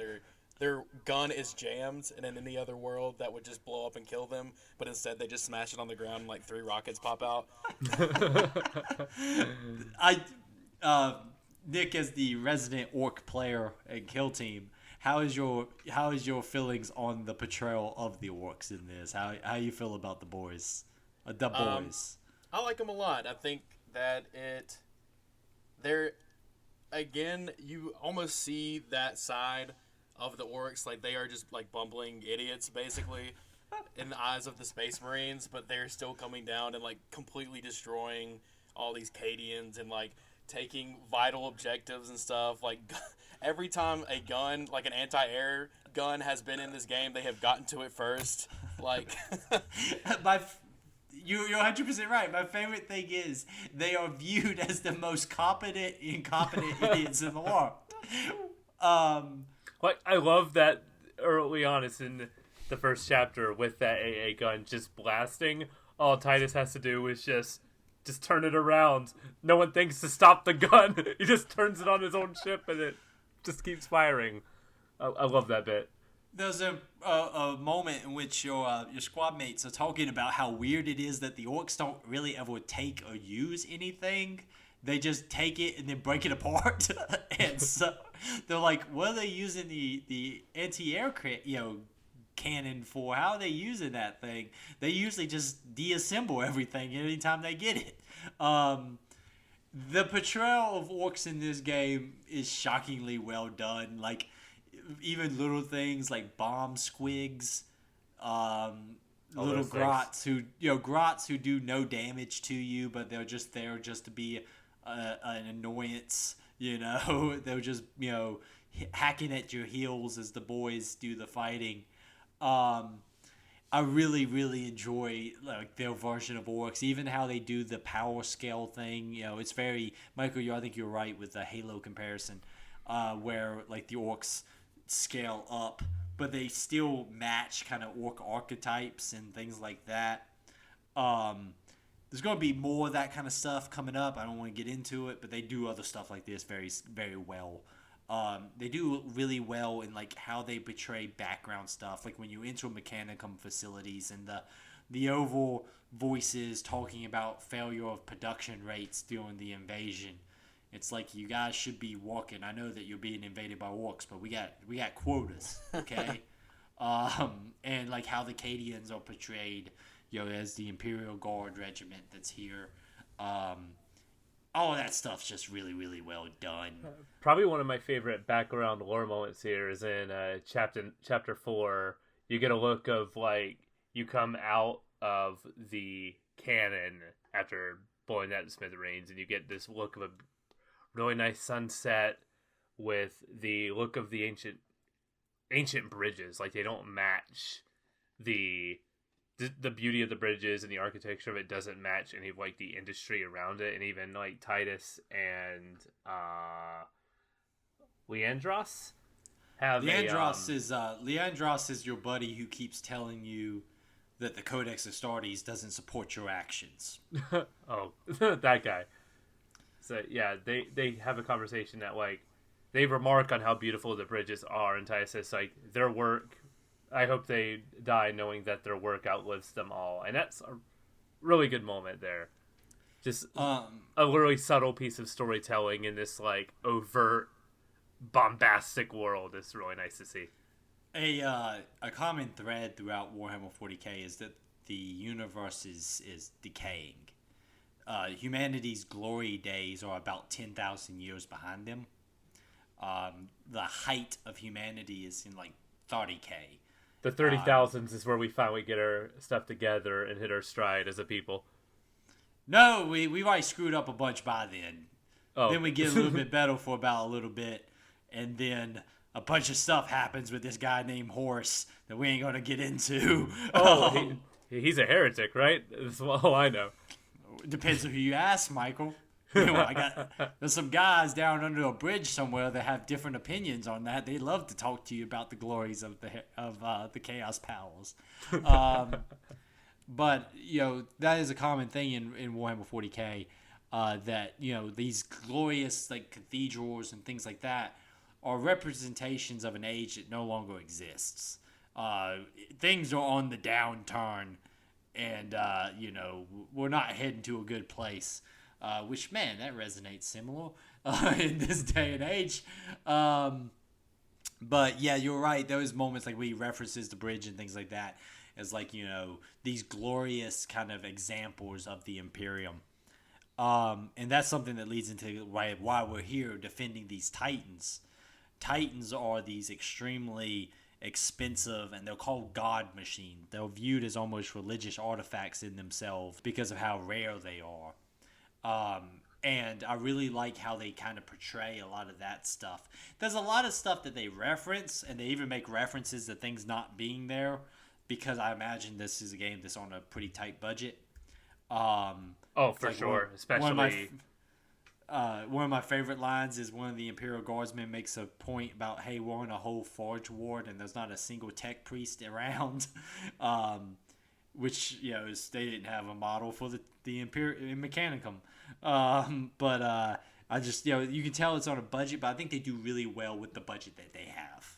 S4: their gun is jammed, and in any other world that would just blow up and kill them, but instead they just smash it on the ground and like 3 rockets pop out.
S2: Nick, as the resident orc player and kill team, how is your feelings on the portrayal of the orcs in this? How you feel about the boys?
S4: I like them a lot. I think that they're again, you almost see that side of the orcs, like they are just like bumbling idiots basically in the eyes of the Space Marines, but they're still coming down and like completely destroying all these Cadians and like taking vital objectives and stuff. Like every time a gun, like an anti-air gun, has been in this game, they have gotten to it first. Like
S2: you're 100% right. My favorite thing is they are viewed as the most incompetent idiots in the world.
S3: Like I love that early on, it's in the first chapter with that AA gun just blasting. All Titus has to do is just turn it around. No one thinks to stop the gun. He just turns it on his own ship and it just keeps firing. I love that bit.
S2: There's a moment in which your squad mates are talking about how weird it is that the orcs don't really ever take or use anything. They just take it and then break it apart. And so they're like, what are they using the anti-air cannon for? How are they using that thing? They usually just deassemble everything anytime they get it. The portrayal of orcs in this game is shockingly well done. Like, even little things like bomb squigs, little grots who do no damage to you, but they're just there just to be an annoyance. They're just hacking at your heels as the boys do the fighting. I really, really enjoy like their version of orcs, even how they do the power scale thing. It's very Michael. I think you're right with the Halo comparison, where like the orcs scale up, but they still match kind of orc archetypes and things like that. There's going to be more of that kind of stuff coming up. I don't want to get into it, but they do other stuff like this very, very well. They do really well in like how they portray background stuff, like when you enter Mechanicum facilities and the Oval voices talking about failure of production rates during the invasion. It's like, you guys should be walking. I know that you're being invaded by orcs, but we got quotas, okay? And like how the Cadians are portrayed, as the Imperial Guard regiment that's here. All of that stuff's just really, really well done.
S3: Probably one of my favorite background lore moments here is in chapter 4. You get a look of like you come out of the cannon after blowing that to smithereens, and you get this look of a really nice sunset with the look of the ancient bridges. Like they don't match the the beauty of the bridges and the architecture of it doesn't match any of like the industry around it, and even like Titus and Leandros have
S2: Leandros is your buddy who keeps telling you that the Codex Astartes doesn't support your actions.
S3: Oh, that guy. So yeah, they have a conversation that like they remark on how beautiful the bridges are, and Titus says like their work. I hope they die knowing that their work outlives them all, and that's a really good moment there. Just a really subtle piece of storytelling in this like overt, bombastic world. It's really nice to see.
S2: A common thread throughout Warhammer 40k is that the universe is decaying. Humanity's glory days are about 10,000 years behind them. The height of humanity is in like 30k.
S3: The 30,000s is where we finally get our stuff together and hit our stride as a people.
S2: No, we've already screwed up a bunch by then.
S3: Oh.
S2: Then we get a little bit better for about a little bit, and then a bunch of stuff happens with this guy named Horus that we ain't going to get into.
S3: Oh, he's a heretic, right? That's all I know.
S2: Depends on who you ask, Michael. You know, there's some guys down under a bridge somewhere that have different opinions on that. They love to talk to you about the glories of the Chaos Powers. But you know that is a common thing in Warhammer 40k. That you know these glorious like cathedrals and things like that are representations of an age that no longer exists. Things are on the downturn, and you know we're not heading to a good place. Which, man, that resonates similar in this day and age. But, yeah, you're right. Those moments, like, where he references the bridge and things like that, is like, you know, these glorious kind of examples of the Imperium. And that's something that leads into why we're here defending these Titans. Titans are these extremely expensive, and they're called god machines. They're viewed as almost religious artifacts in themselves because of how rare they are. And I really like how they kind of portray a lot of that stuff. There's a lot of stuff that they reference, and they even make references to things not being there, because I imagine this is a game that's on a pretty tight budget.
S3: For
S2: like
S3: sure, especially...
S2: One of my favorite lines is one of the Imperial Guardsmen makes a point about, hey, we're in a whole Forge Ward, and there's not a single tech priest around. Which, you know, they didn't have a model for the Imperial Mechanicum. But I just, you know, you can tell it's on a budget, but I think they do really well with the budget that they have.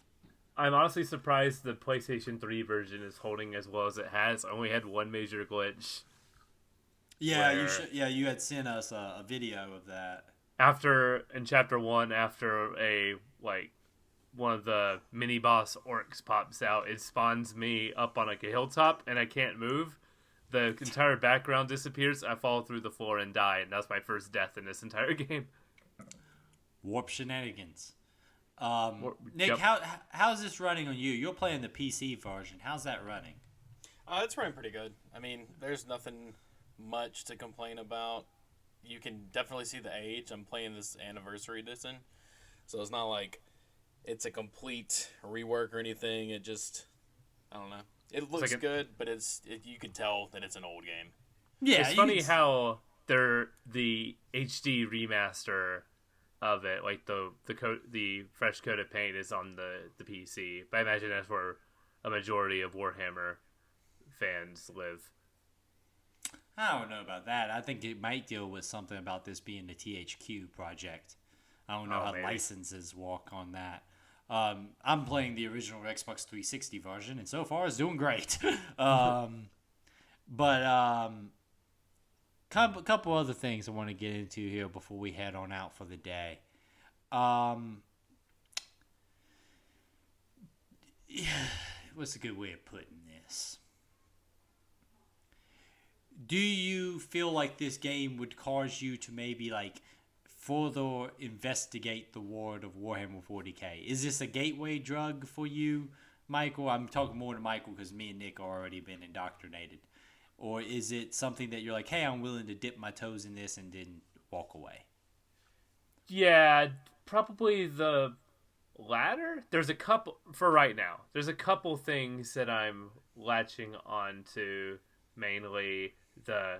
S3: I'm honestly surprised the PlayStation 3 version is holding as well as it has. I only had one major glitch.
S2: Yeah, you had sent us a video of that.
S3: In Chapter 1, after one of the mini boss orcs pops out, it spawns me up on like a hilltop, and I can't move. The entire background disappears. I fall through the floor and die, and that's my first death in this entire game.
S2: Warp shenanigans. Nick,
S3: Yep.
S2: how's this running on you? You're playing the PC version. How's that running?
S4: It's running pretty good. I mean, there's nothing much to complain about. You can definitely see the age. I'm playing this Anniversary Edition, so it's not like it's a complete rework or anything. It just, I don't know. It looks good, but you can tell that it's an old game.
S3: Yeah, it's funny how the HD remaster of it, like the fresh coat of paint is on the PC. But I imagine that's where a majority of Warhammer fans live.
S2: I don't know about that. I think it might deal with something about this being the THQ project. I don't know how licenses work on that. I'm playing the original Xbox 360 version, and so far it's doing great. Couple other things I want to get into here before we head on out for the day. What's a good way of putting this? Do you feel like this game would cause you to maybe like further investigate the world of Warhammer 40k? Is this a gateway drug for you, Michael? I'm talking more to Michael because me and Nick are already been indoctrinated. Or is it something that you're like, hey, I'm willing to dip my toes in this and then walk away?
S3: Yeah, probably the latter. There's a couple, for right now, there's a couple things that I'm latching on to mainly the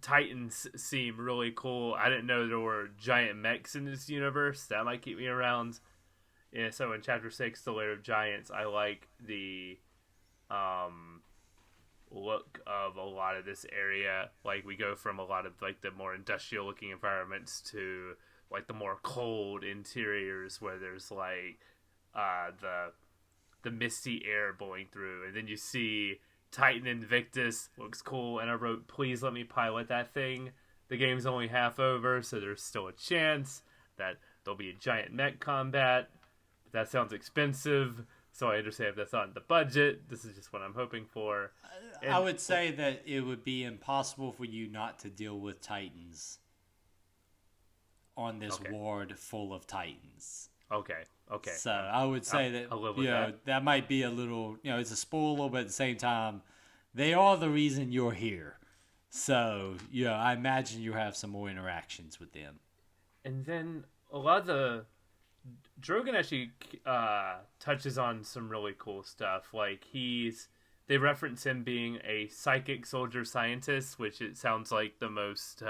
S3: Titans seem really cool. I didn't know there were giant mechs in this universe. That might keep me around. Yeah, so in Chapter 6, The Lair of Giants, I like the look of a lot of this area. Like, we go from a lot of, like, the more industrial-looking environments to, like, the more cold interiors where there's, like, the misty air blowing through. And then you see Titan Invictus, looks cool, and I wrote, please let me pilot that thing. The game's only half over, so there's still a chance that there'll be a giant mech combat. But that sounds expensive, so I understand if that's not in the budget. This is just what I'm hoping for. And
S2: I would say that it would be impossible for you not to deal with Titans on this ward full of Titans.
S3: Okay.
S2: So I would say
S3: I'll live with
S2: that might be a little, it's a spoiler, but at the same time, they are the reason you're here. So, I imagine you have some more interactions with them.
S3: And then a lot of the Drogon actually touches on some really cool stuff. Like they reference him being a psychic soldier scientist, which it sounds like the most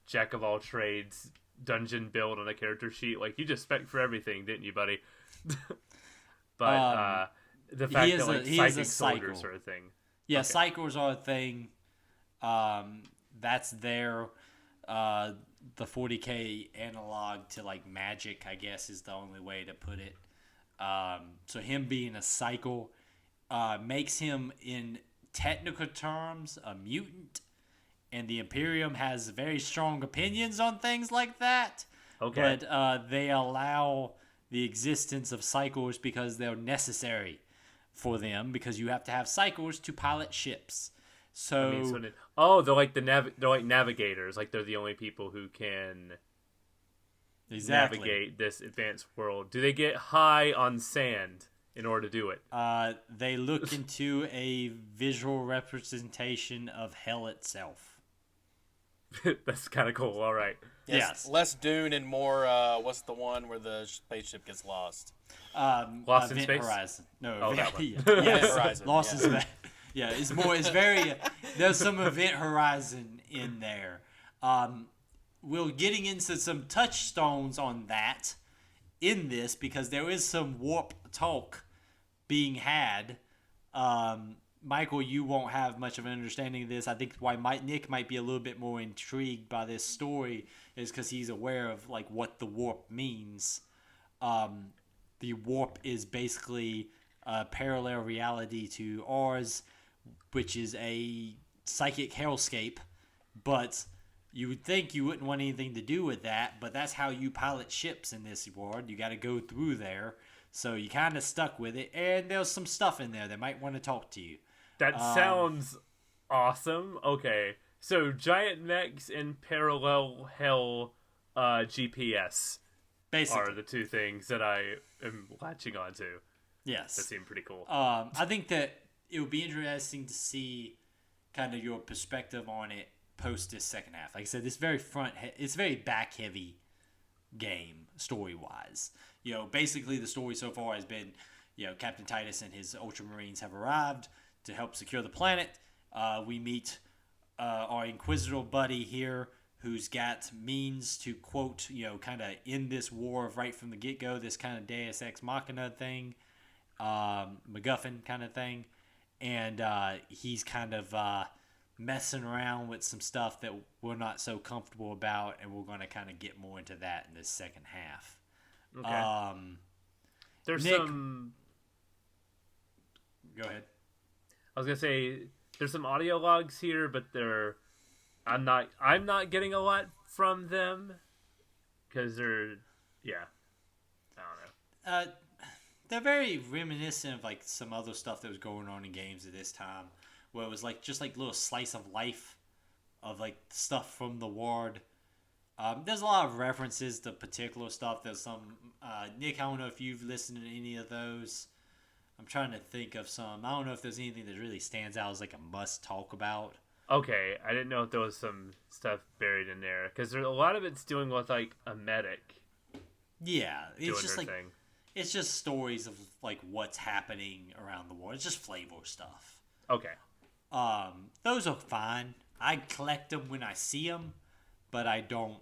S3: jack of all trades dungeon build on a character sheet. Like, you just spec for everything, didn't you, buddy? But the fact that like psychic soldier sort of thing.
S2: Yeah, cycles are a thing. That's their the 40k analog to like magic, I guess, is the only way to put it. So him being a cycle makes him, in technical terms, a mutant. And the Imperium has very strong opinions on things like that.
S3: Okay.
S2: But they allow the existence of cycles because they're necessary for them, because you have to have cycles to pilot ships. So
S3: they're like they're like navigators. Like, they're the only people who can navigate this advanced world. Do they get high on sand in order to do it?
S2: They look into a visual representation of hell itself.
S3: That's kind of cool. All right.
S2: Yes.
S4: Less Dune and more. What's the one where the spaceship gets lost?
S3: Lost in
S2: Event
S3: Space?
S2: Horizon. No,
S3: Oh, that one.
S2: Yes.
S4: Horizon.
S2: Lost in Space. Yeah, it's more. It's very. There's some Event Horizon in there. We're getting into some touchstones on that in this, because there is some warp talk being had. Michael, you won't have much of an understanding of this. I think why Nick might be a little bit more intrigued by this story is because he's aware of like what the warp means. The warp is basically a parallel reality to ours, which is a psychic hellscape. But you would think you wouldn't want anything to do with that, but that's how you pilot ships in this world. You got to go through there. So you kind of stuck with it, and there's some stuff in there that might want to talk to you.
S3: That sounds awesome. Okay, so giant mechs and parallel hell GPS
S2: Basically
S3: are the two things that I am latching onto.
S2: Yes.
S3: That seem pretty cool.
S2: I think that it would be interesting to see kind of your perspective on it post this second half. Like I said, it's very back heavy game story wise. Basically the story so far has been, Captain Titus and his Ultramarines have arrived to help secure the planet. We meet our Inquisitor buddy here, who's got means to, quote, kind of end this war right from the get-go, this kind of Deus Ex Machina thing, MacGuffin kind of thing. And he's kind of messing around with some stuff that we're not so comfortable about, and we're going to kind of get more into that in this second half.
S3: Okay. There's
S2: Nick,
S3: some...
S2: Go ahead.
S3: I was gonna say there's some audio logs here, but I'm not getting a lot from them because I don't know.
S2: They're very reminiscent of like some other stuff that was going on in games at this time, where it was like just like little slice of life of like stuff from the ward. There's a lot of references to particular stuff. There's some Nick, I don't know if you've listened to any of those. I'm trying to think of some. I don't know if there's anything that really stands out as like a must talk about.
S3: Okay, I didn't know if there was some stuff buried in there because a lot of it's doing with like a medic.
S2: Yeah, it's just like
S3: thing.
S2: it's just stories of like what's happening around the world. It's just flavor stuff.
S3: Okay.
S2: Those are fine. I collect them when I see them, but I don't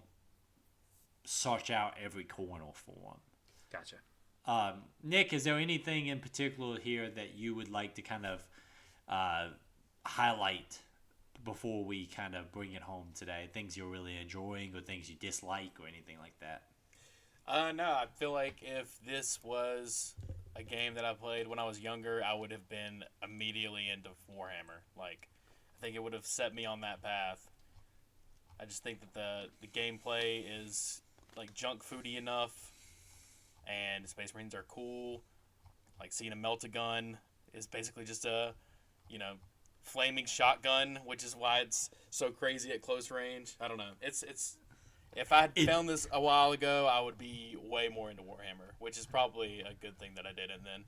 S2: search out every corner for them.
S3: Gotcha.
S2: Nick, is there anything in particular here that you would like to kind of highlight before we kind of bring it home today? Things you're really enjoying or things you dislike or anything like that?
S4: No, I feel like if this was a game that I played when I was younger, I would have been immediately into Warhammer. Like, I think it would have set me on that path. I just think that the gameplay is like junk foody enough, and Space Marines are cool. Like, seeing a melt-a-gun is basically just a, flaming shotgun, which is why it's so crazy at close range. I don't know. It's if I had found this a while ago, I would be way more into Warhammer, which is probably a good thing that I didn't then.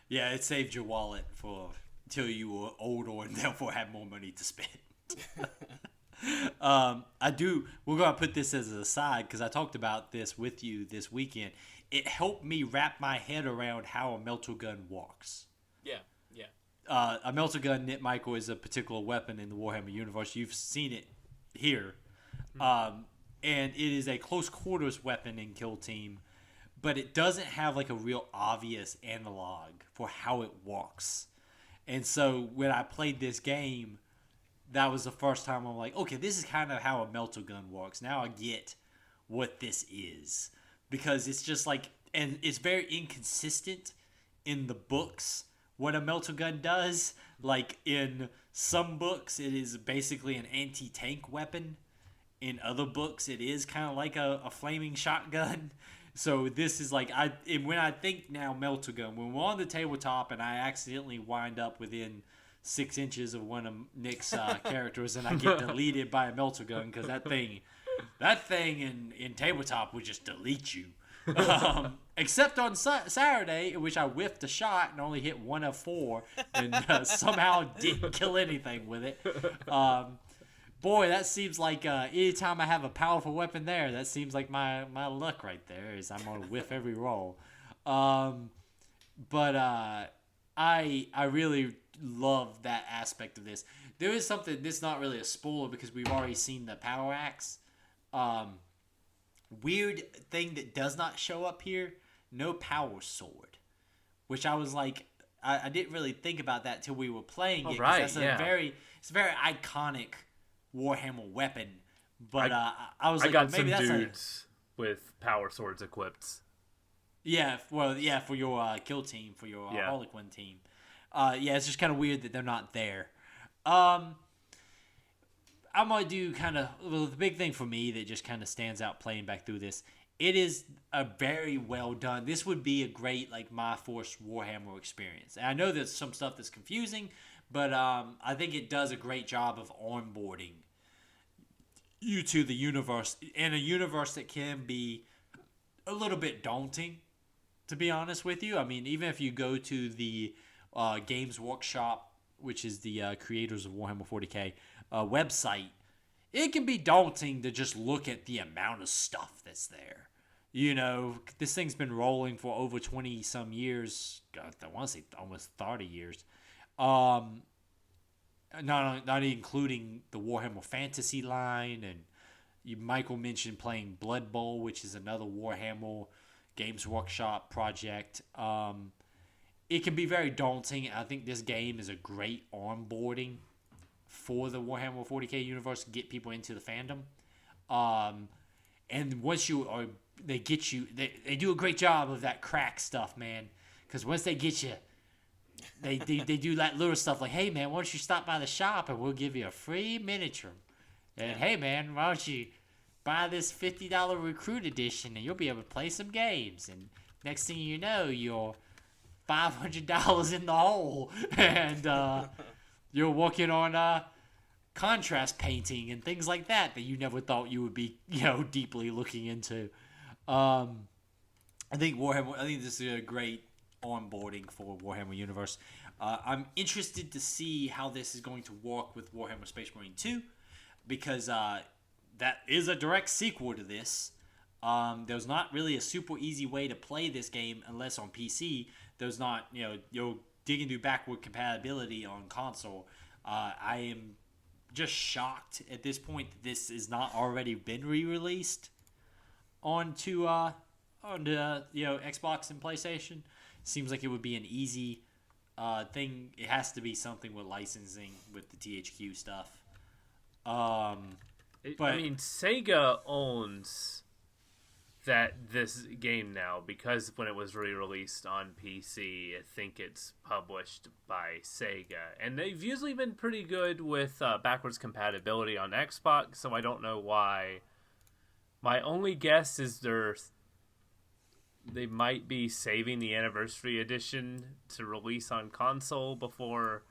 S2: Yeah, it saved your wallet till you were older and therefore had more money to spend. We're going to put this as an aside because I talked about this with you this weekend. It helped me wrap my head around how a melter gun works.
S4: Yeah.
S2: A melter gun, Michael, is a particular weapon in the Warhammer universe. You've seen it here. And it is a close quarters weapon in Kill Team, but it doesn't have like a real obvious analog for how it works. And so when I played this game, that was the first time I'm like, okay, this is kind of how a melter gun works. Now I get what this is. Because it's just like, and it's very inconsistent in the books what a melter gun does. Like in some books, it is basically an anti-tank weapon. In other books, it is kind of like a flaming shotgun. So this is like, when I think now melter gun, when we're on the tabletop and I accidentally wind up within 6 inches of one of Nick's characters and I get deleted by a melter gun because that thing in tabletop would just delete you. Except on Saturday, in which I whiffed a shot and only hit 1 of 4 and somehow didn't kill anything with it. Boy, that seems like anytime I have a powerful weapon there, that seems like my luck right there is I'm going to whiff every roll. But I really love that aspect of this. There is something, this is not really a spoiler because we've already seen the power axe. Weird thing that does not show up here, no power sword. Which I was like, I didn't really think about that till we were playing it.
S3: Right,
S2: it's a very iconic Warhammer weapon. But I was like,
S3: I got
S2: maybe
S3: some
S2: that's
S3: dudes with power swords equipped.
S2: Yeah, for your kill team, for your Harlequin team. It's just kind of weird that they're not there. I'm going to do the big thing for me that just kind of stands out playing back through this. It is a very well done. This would be a great My Force Warhammer experience. And I know there's some stuff that's confusing, but I think it does a great job of onboarding you to the universe, and a universe that can be a little bit daunting, to be honest with you. I mean, even if you go to the Games Workshop, which is the creators of Warhammer 40k website, it can be daunting to just look at the amount of stuff that's there. This thing's been rolling for over 20 some years. God, I want to say almost 30 years. Not including the Warhammer Fantasy line, and Michael mentioned playing Blood Bowl, which is another Warhammer Games Workshop project. It can be very daunting. I think this game is a great onboarding for the Warhammer 40k universe to get people into the fandom. And once they get you, they do a great job of that crack stuff, man. Because once they get you, they do that little stuff like, hey man, why don't you stop by the shop and we'll give you a free miniature. And hey man, why don't you buy this $50 recruit edition and you'll be able to play some games. And next thing you know, you're $500 in the hole, and you're working on contrast painting and things like that you never thought you would be, deeply looking into. I think this is a great onboarding for Warhammer Universe. I'm interested to see how this is going to work with Warhammer Space Marine 2, because that is a direct sequel to this. There's not really a super easy way to play this game unless on PC. There's not, you're digging through backward compatibility on console. I am just shocked at this point that this has not already been re-released onto Xbox and PlayStation. Seems like it would be an easy thing. It has to be something with licensing with the THQ stuff. But
S3: I mean, Sega owns this game now, because when it was re-released on PC, I think it's published by Sega, and they've usually been pretty good with backwards compatibility on Xbox, so I don't know why. My only guess is they might be saving the Anniversary Edition to release on console before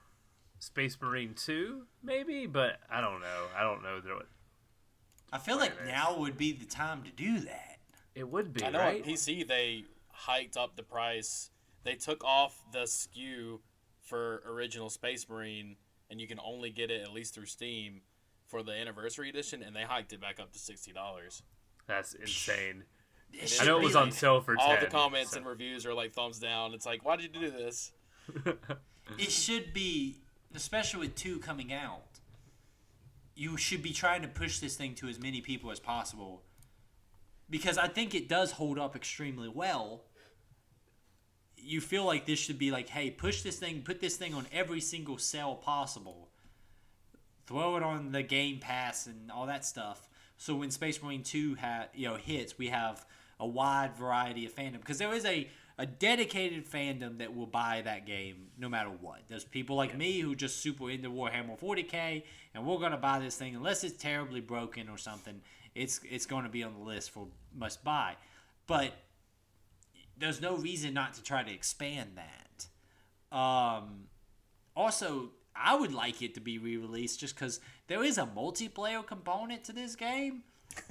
S3: Space Marine 2, maybe, but I don't know. I don't know.
S2: I feel like now would be the time to do that.
S3: It would be,
S4: I know
S3: right?
S4: on PC they hiked up the price. They took off the SKU for original Space Marine, and you can only get it at least through Steam for the Anniversary Edition, and they hiked it back up to $60.
S3: That's insane.
S2: It
S3: I know it was on sale for 10.
S4: All the comments and reviews are like thumbs down. It's like, why did you do this?
S2: It should be, especially with 2 coming out, you should be trying to push this thing to as many people as possible. Because I think it does hold up extremely well. You feel like this should be like, hey, push this thing, put this thing on every single sale possible. Throw it on the Game Pass and all that stuff. So when Space Marine 2 hits, we have a wide variety of fandom. Because there is a dedicated fandom that will buy that game no matter what. There's people like me who just super into Warhammer 40k, and we're going to buy this thing unless it's terribly broken or something. It's going to be on the list for must buy. But there's no reason not to try to expand that. Also, I would like it to be re-released just because there is a multiplayer component to this game.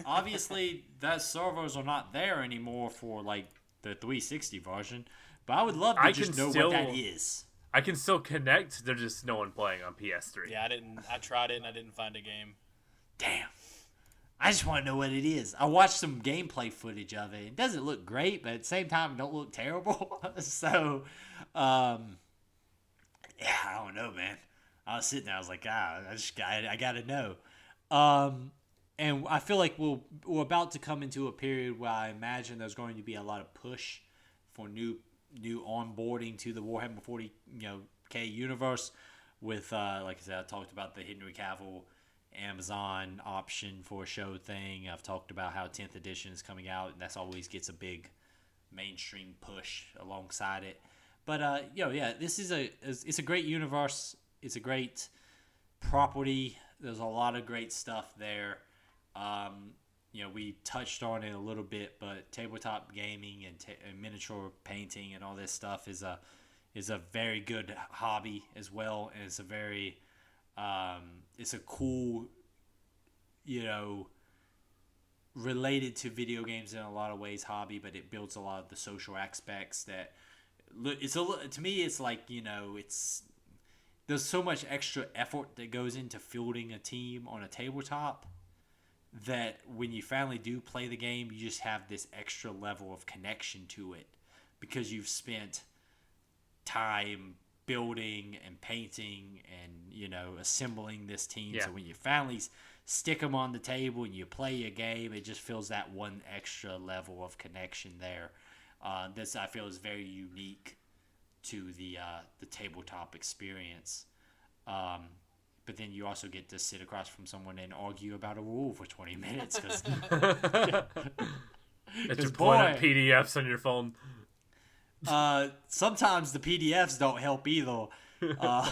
S2: Obviously, the servers are not there anymore for like the 360 version, but I would love to just know what that is.
S3: I can still connect. There's just no one playing on PS3.
S4: Yeah, I tried it and I didn't find a game.
S2: Damn. I just want to know what it is. I watched some gameplay footage of it. It doesn't look great, but at the same time, it don't look terrible. So, yeah, I don't know, man. I was sitting there, I was like, I got to know. And I feel like we're about to come into a period where I imagine there's going to be a lot of push for new onboarding to the Warhammer 40K universe. With like I said, I talked about the Henry Cavill Amazon option for a show thing. I've talked about how 10th edition is coming out, and that's always gets a big mainstream push alongside it. But this is it's a great universe. It's a great property. There's a lot of great stuff there. We touched on it a little bit, but tabletop gaming and miniature painting and all this stuff is a very good hobby as well, and it's a very it's a cool, related to video games in a lot of ways hobby, but it builds a lot of the social aspects that to me it's like, there's so much extra effort that goes into fielding a team on a tabletop that when you finally do play the game, you just have this extra level of connection to it because you've spent time building and painting and assembling this team.
S3: Yeah.
S2: So when you finally stick them on the table and you play a game, it just feels that one extra level of connection there. This I feel is very unique to the tabletop experience. But then you also get to sit across from someone and argue about a rule for 20 minutes because
S3: You're pulling up PDFs on your phone.
S2: Sometimes the PDFs don't help either.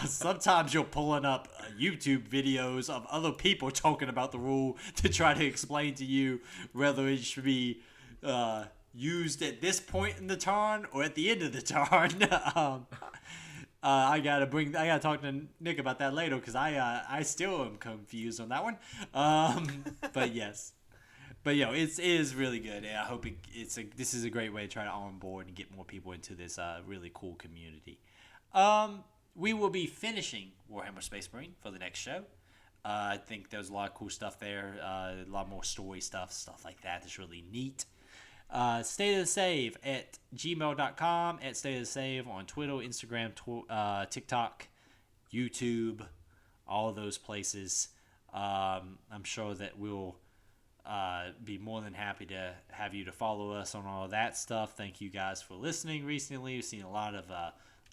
S2: Sometimes you're pulling up YouTube videos of other people talking about the rule to try to explain to you whether it should be used at this point in the turn or at the end of the turn. I gotta talk to Nick about that later because I still am confused on that one. But yes. But it is really good, and I hope this is a great way to try to onboard and get more people into this really cool community. We will be finishing Warhammer Space Marine for the next show. I think there's a lot of cool stuff there, a lot more story stuff like that. That's really neat. State of the Save at gmail.com, at State of the Save on Twitter, Instagram, TikTok, YouTube, all of those places. I'm sure that we'll be more than happy to have you to follow us on all of that stuff. Thank you guys for listening recently. We've seen a lot of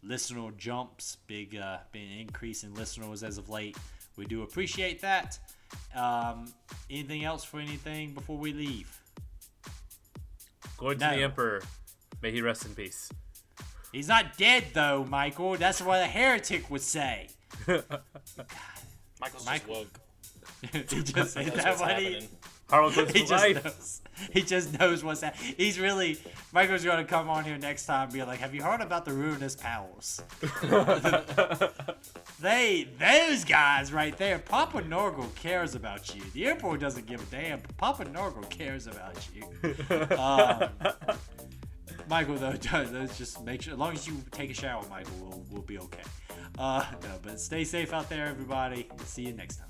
S2: listener jumps, big increase in listeners as of late. We do appreciate that. Anything else for anything before we leave?
S3: Glory to the Emperor. May he rest in peace.
S2: He's not dead, though, Michael. That's what a heretic would say.
S4: Michael's just woke.
S2: He just said
S4: That's
S2: that
S4: what's
S2: what
S4: happening.
S3: Harold goes
S2: he
S3: for
S2: just
S3: life.
S2: knows. He just knows what's that. He's really Michael's going to come on here next time and be like, "Have you heard about the ruinous powers?" Those guys right there. Papa Norgal cares about you. The Emperor doesn't give a damn, but Papa Norgal cares about you. Michael, though, just make sure, as long as you take a shower, Michael, we'll be okay. No, but stay safe out there, everybody. See you next time.